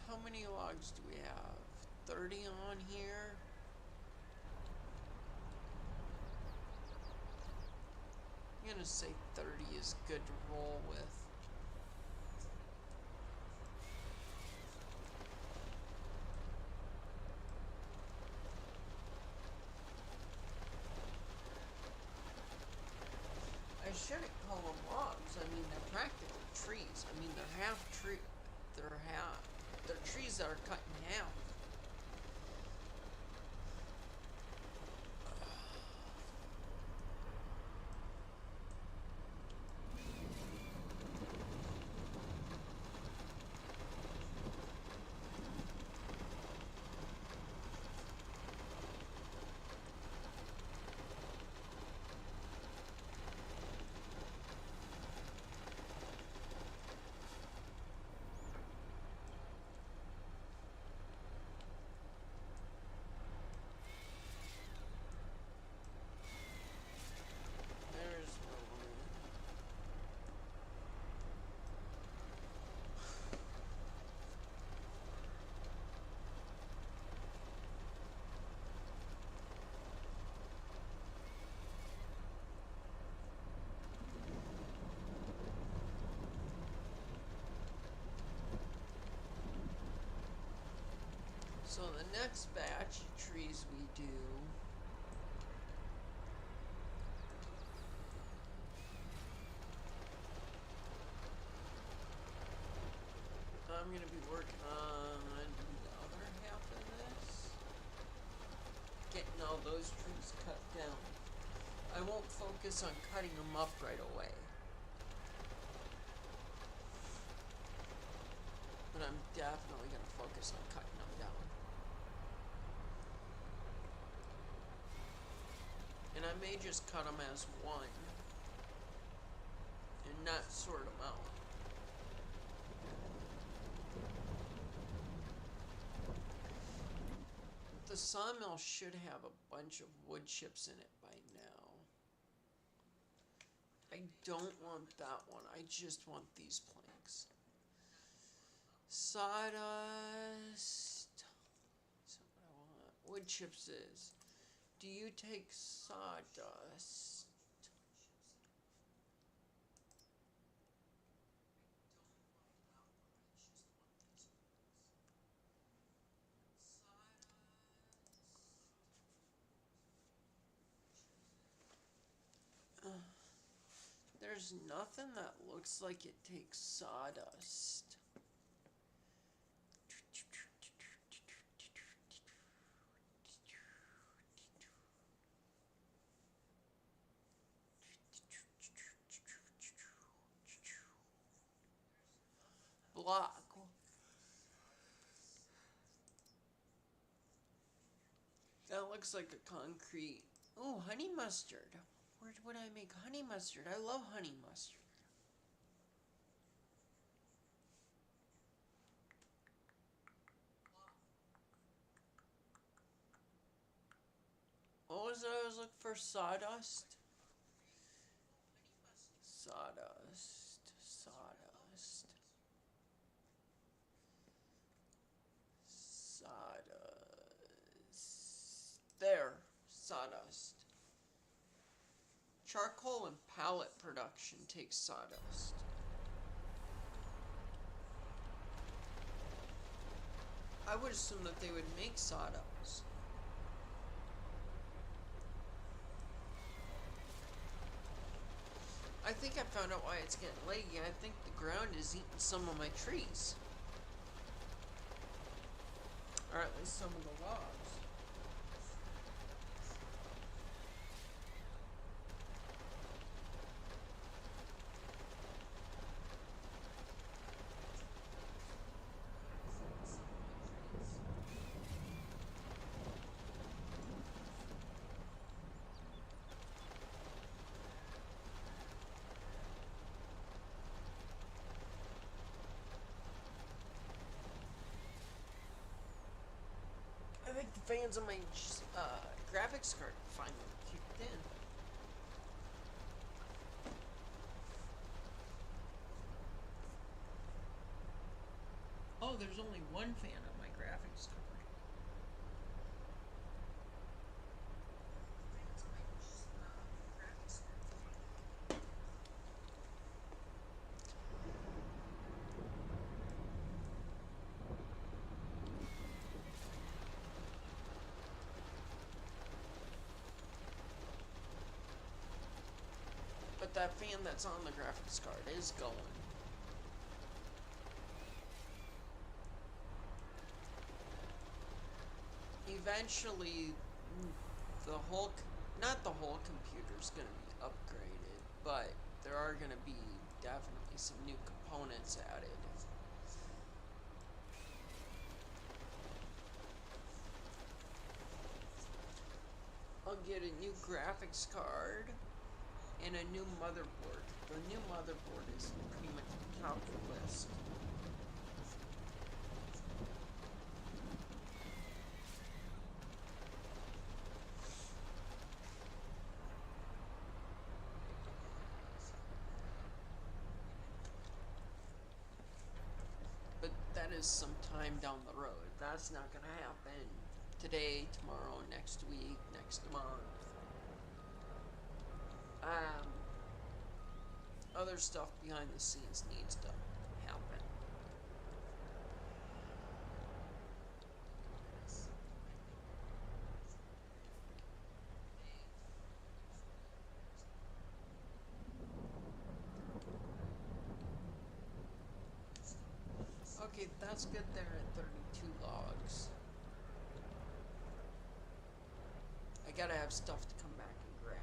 How many logs do we have? 30 on here. I'm gonna say 30 is good to roll with. I shouldn't call them logs. I mean, they're practically trees. I mean, they're half tree. They're trees that are cut in half. There's one. So the next batch of trees we do, I'm gonna be working on the other half of this, getting all those trees cut down. I won't focus on cutting them up right away, but I'm definitely gonna focus on cutting them down. And I may just cut them as one and not sort them out. The sawmill should have a bunch of wood chips in it by now. I don't want that one. I just want these planks. Sawdust. That's what I want. Wood chips is Do you take sawdust? There's nothing that looks like it takes sawdust. Block. That looks like a concrete. Oh, honey mustard. Where would I make honey mustard? I love honey mustard. What was it I was looking for? Sawdust? Sawdust. Sawdust. Sawdust. There. Sawdust. Charcoal and pallet production takes sawdust. I would assume that they would make sawdust. I think I found out why it's getting leggy. I think the ground is eating some of my trees. Or at least some of the logs. I think the fans on my graphics card finally kicked in. Oh, there's only one fan on my graphics card. But that fan that's on the graphics card is going. Eventually, not the whole computer's going to be upgraded, but there are going to be definitely some new components added. I'll get a new graphics card and a new motherboard. The new motherboard is pretty much the top of the list. But that is some time down the road. That's not going to happen today, tomorrow, next week, next month. Other stuff behind the scenes needs to happen. Okay, that's good there at 32 logs. I gotta have stuff to come back and grab.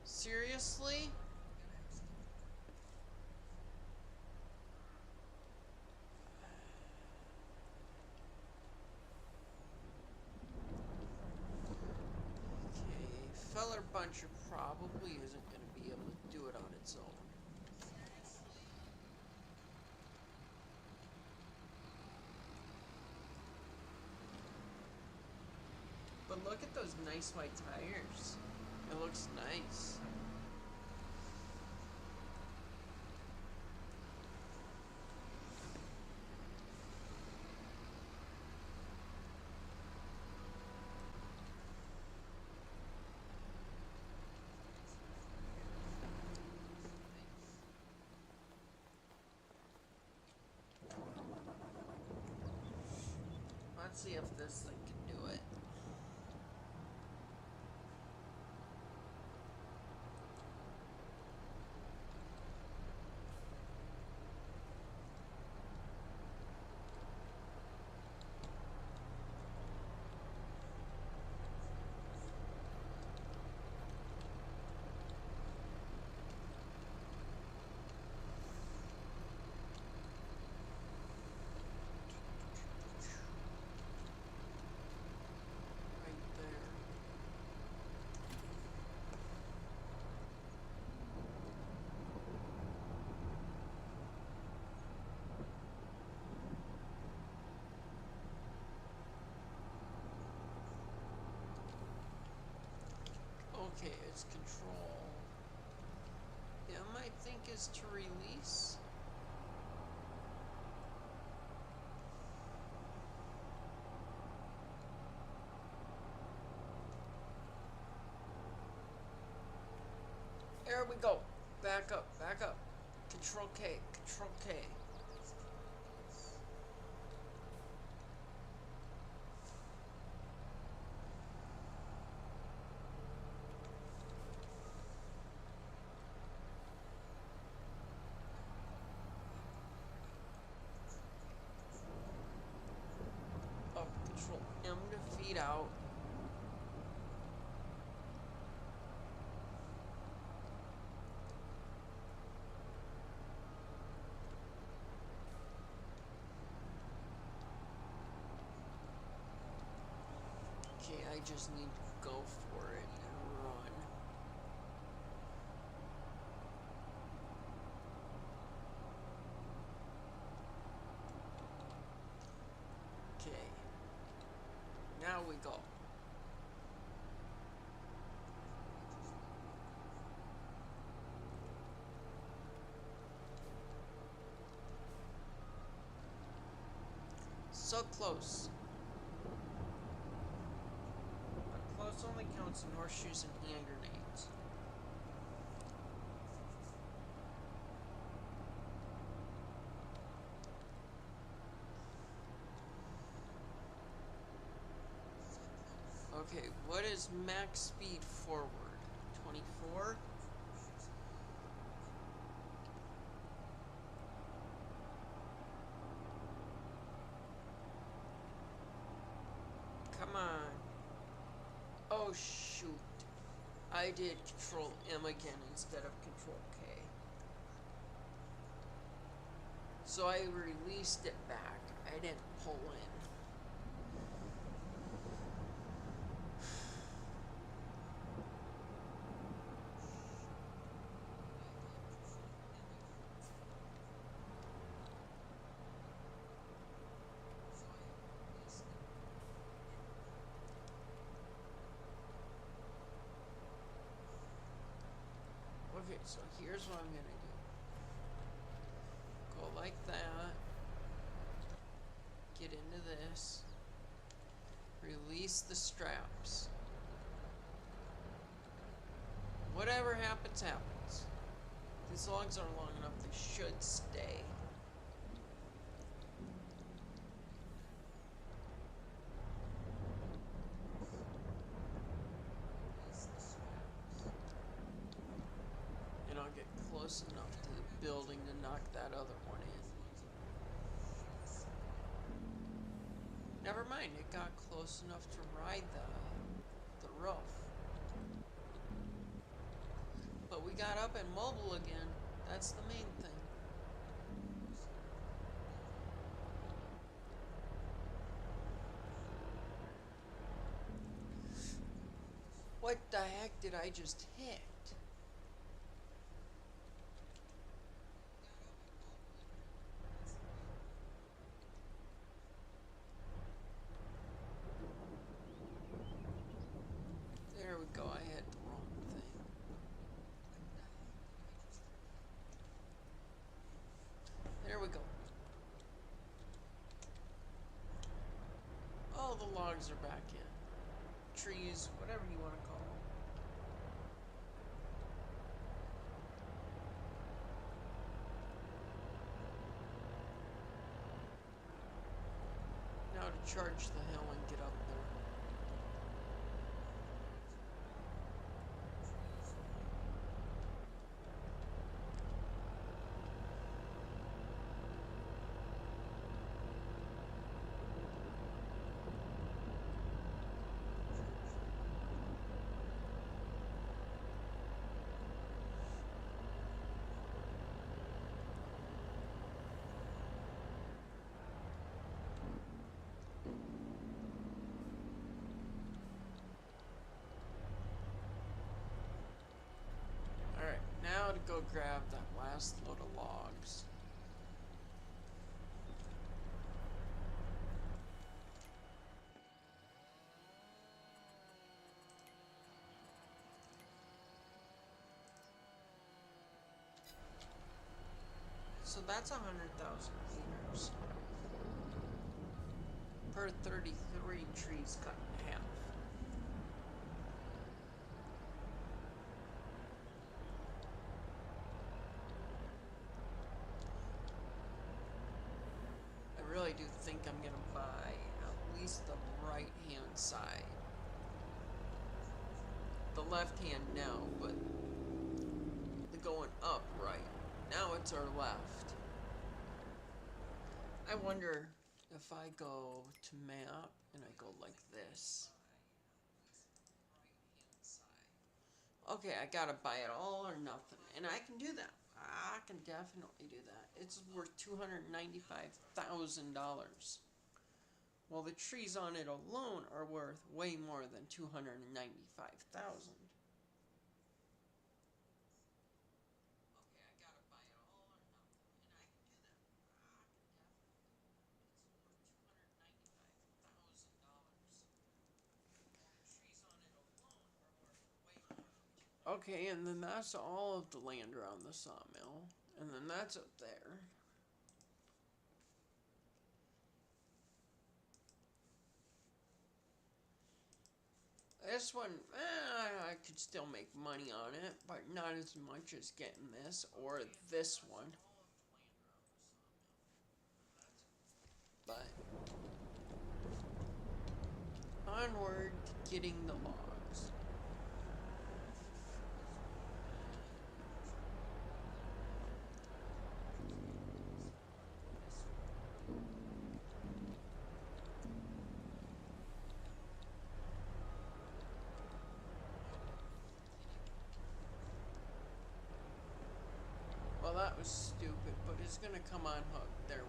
Seriously? Okay, Feller Buncher probably isn't going to be able to do it on its own. But look at those nice white tires. It looks nice. Let's see if this thing can do it. Right there. Okay, it's control. M, I think, is to release. There we go. Back up, back up. Control K, Control K. Up, Control M to feed out. Okay, I just need to go for it and run. Okay. Now we go. So close. But close only counts in horseshoes and hand grenades. Okay, what is max speed forward? 24? Come on. Oh shoot. I did Control M again instead of Control K. So I released it back. I didn't pull in. Okay, so here's what I'm gonna do. Go like that. Get into this. Release the straps. Whatever happens, happens. These logs are long enough, they should stay. And I'll get close enough to the building to knock that other one in. Never mind, it got close enough to ride the roof. But we got up and mobile again. That's the main thing. What the heck did I just hit? There we go, I had the wrong all the logs are back in. Trees, whatever you want to call them. Now to charge the hill and get up there. Alright, now to go grab that last load of logs. So that's 100,000 liters per 33 trees cut in half. I really do think I'm going to buy at least the right hand side. The left hand now, but the going up right. Now it's our left. I wonder if I go to map and I go like this. Okay, I gotta buy it all or nothing. And I can do that. I can definitely do that. It's worth $295,000. Well, the trees on it alone are worth way more than $295,000. Okay, and then that's all of the land around the sawmill. And then that's up there. This one, I could still make money on it, but not as much as getting this or this one. But onward to getting the logs. Well, that was stupid, but it's gonna come unhooked. There we go.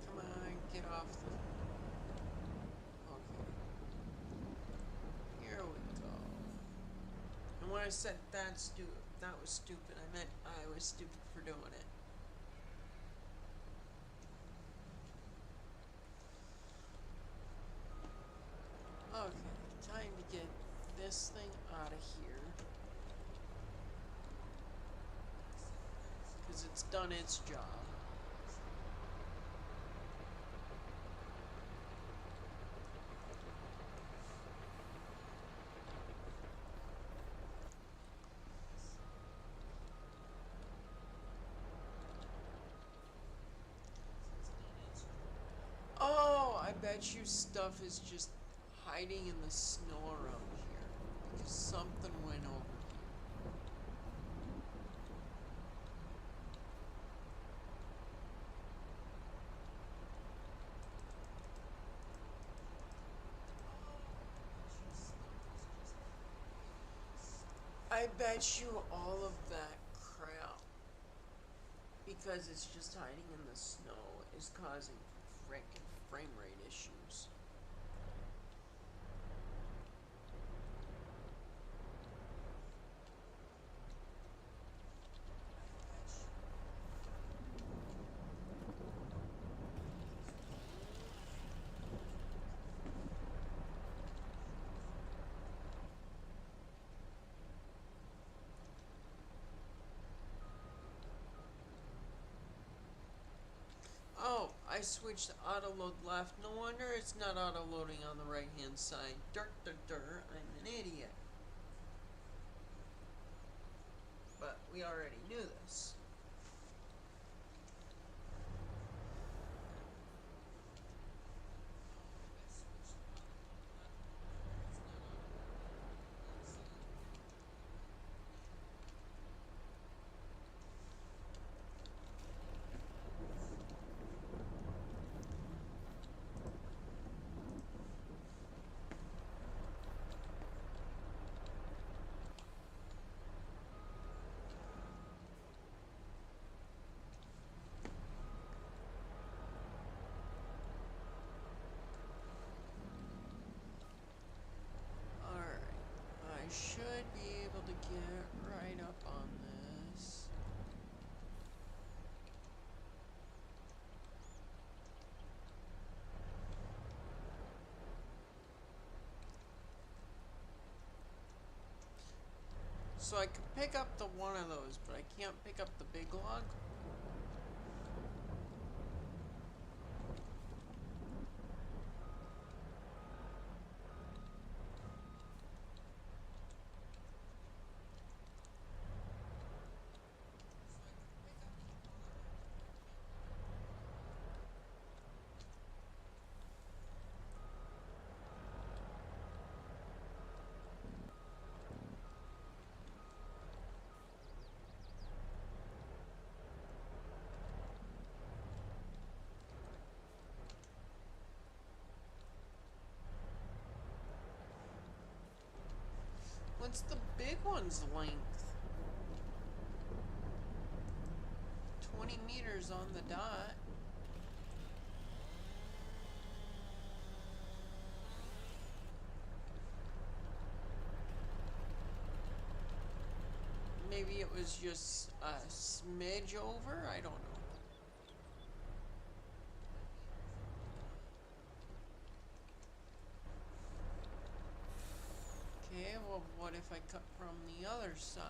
Come on, get off the... Okay. Here we go. And when I said that was stupid, I meant I was stupid for doing it. Okay, time to get this thing out of here. Because it's done its job. Oh, I bet you stuff is just hiding in the snow around here. Because something went over here. I bet you all of that crap, because it's just hiding in the snow, is causing frickin' frame rate issues. I switched to auto load left. No wonder it's not auto loading on the right hand side. I'm an idiot. But we already knew this. I should be able to get right up on this. So I could pick up the one of those, but I can't pick up the big log. What's the big one's length? 20 meters on the dot. Maybe it was just a smidge over? I don't know. Okay, well, what if I cut from the other side?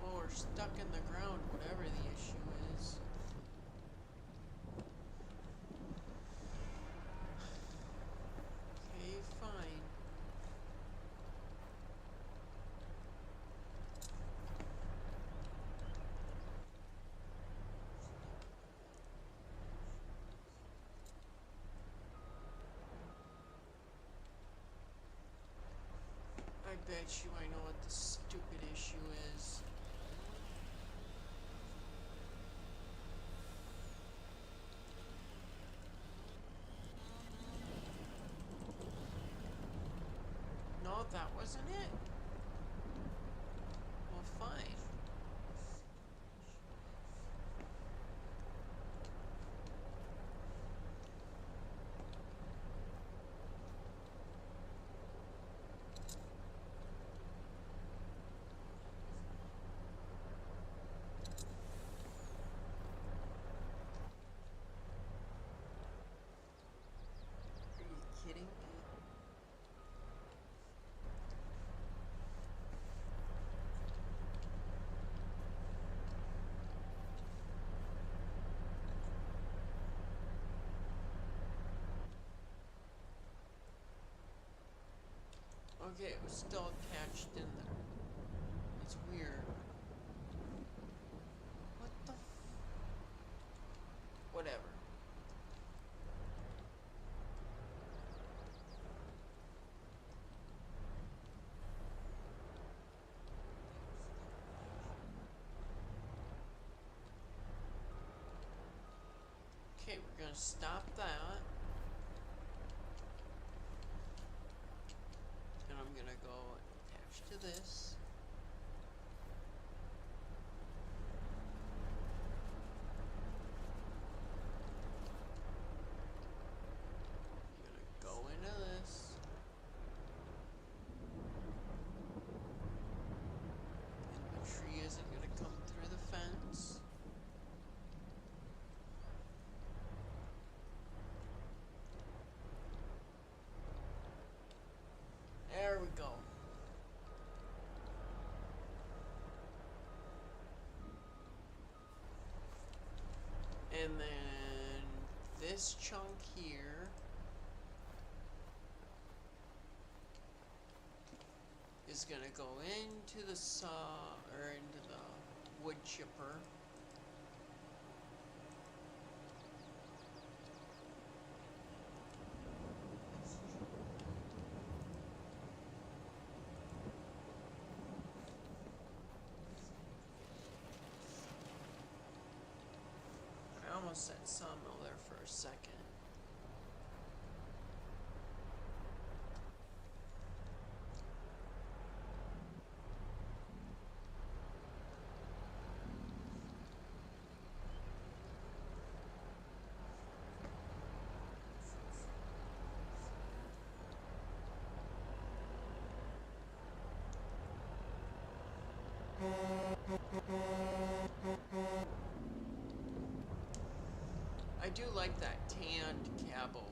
Well, we're stuck in the ground, whatever the issue is. Okay, fine. I bet you I know what the stupid issue is. No, that wasn't it. Well, fine. Are you kidding me? Okay, it was still attached in there. It's weird. What the whatever. Okay, we're gonna stop that. And I'm gonna go attach to this. I'm gonna go into this. And the tree isn't gonna come through the fence. this chunk here is gonna go into the saw, or into the wood chipper. I almost said sawmill there for a second. I do like that tanned cab over.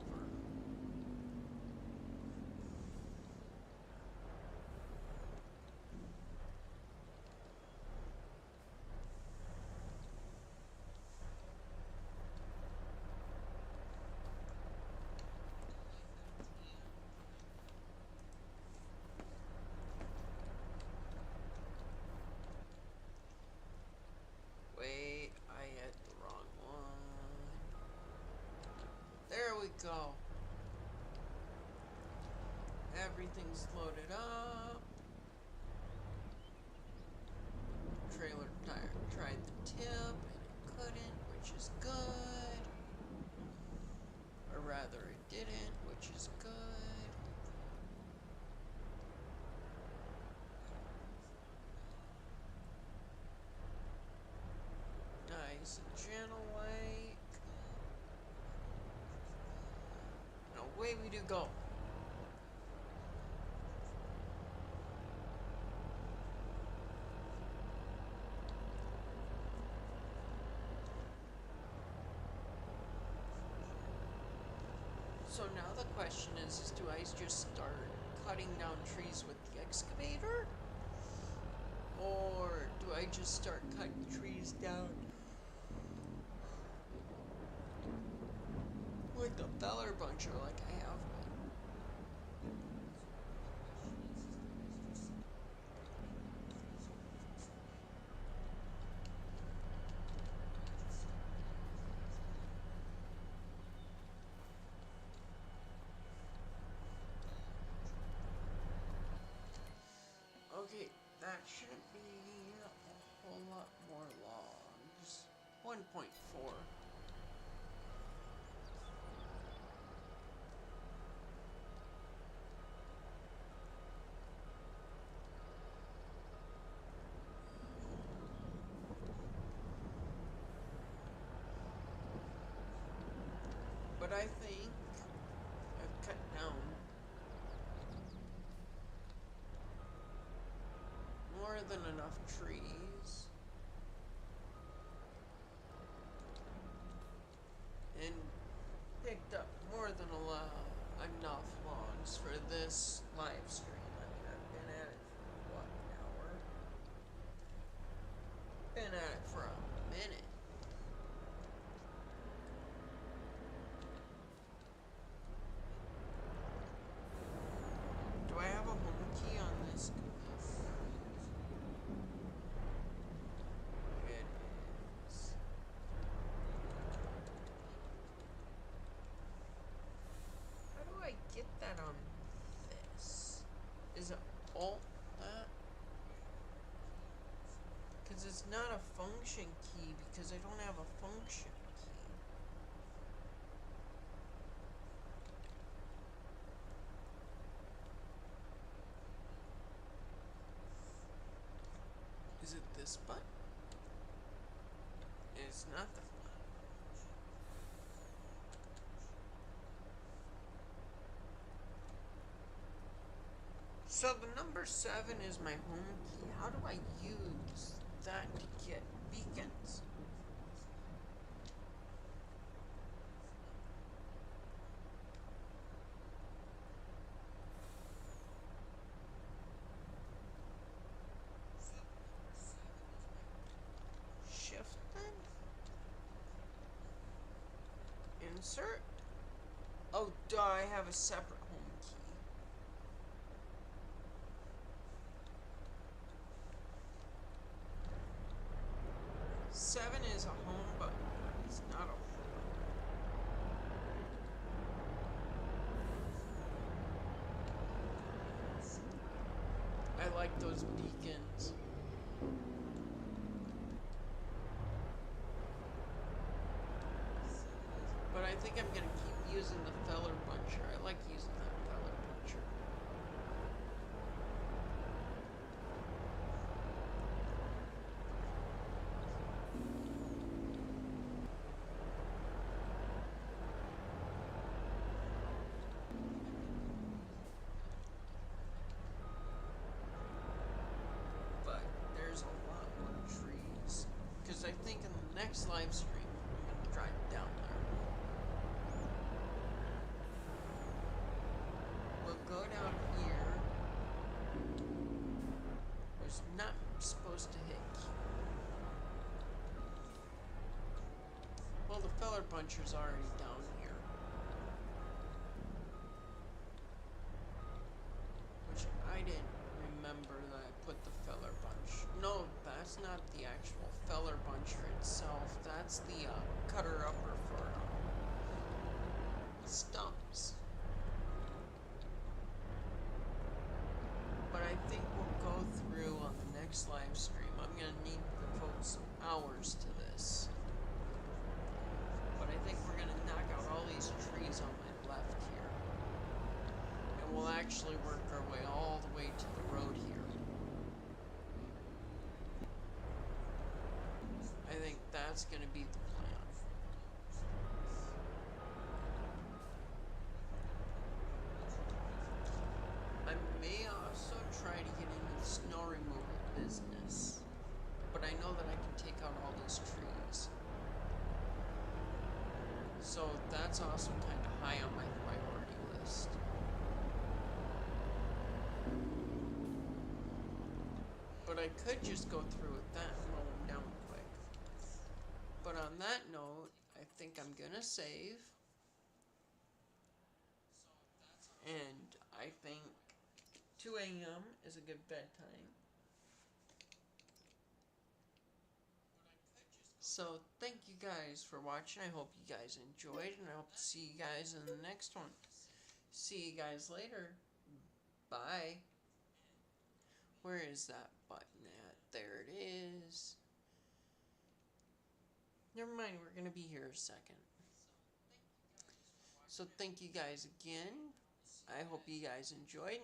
Wait, I had the wrong one. There we go. Everything's loaded up. Trailer tire tried the tip and it couldn't, which is good. Or rather, it didn't, which is good. Nice and gentle like. And away we do go. So now the question is do I just start cutting down trees with the excavator? Or do I just start cutting trees down with the feller buncher like I have been? Okay, that shouldn't be a whole lot more logs. 1.4. But I think I've cut down more than enough trees and picked up more than enough logs for this live stream. I mean, I've been at it for what, an hour? Been at it for a minute. Do I have a home key on this? It is. How do I get that on this? Is it Alt that? Because it's not a function key because I don't have a function key. Is it this button? It's not the button. So the number 7 is my home key. How do I use that to get beacons? Shift then? Insert? I have a separate home key. Seven is a home button, but it's not a home button. I like those beacons. But I think I'm gonna keep using the feller puncher. I like using that feller puncher. But there's a lot more trees. Because I think in the next live stream, I'm gonna drive down there. We'll go down here. There's not supposed to hit Q. Well, the feller puncher's already down here. Which I didn't remember that I put the feller punch. No, that's not the actual feller puncher itself. That's the cutter upper for stumps. But I think we'll go through on the next live stream. I'm gonna need to devote some hours to this. But I think we're gonna knock out all these trees on my left here. And we'll actually work our way all the way to the road here. I think that's gonna be the plan. I may also try to get into the snow removal business. But I know that I can take out all these trees. So that's also kind of high on my priority list. But I could just go through with that and mow them down quick. But on that note, I think I'm gonna save. And I think 2 a.m. is a good bedtime. So thank you guys for watching. I hope you guys enjoyed, and I hope to see you guys in the next one. See you guys later. Bye. Where is that button at? There it is. Never mind, we're going to be here a second. So thank you guys again. I hope you guys enjoyed.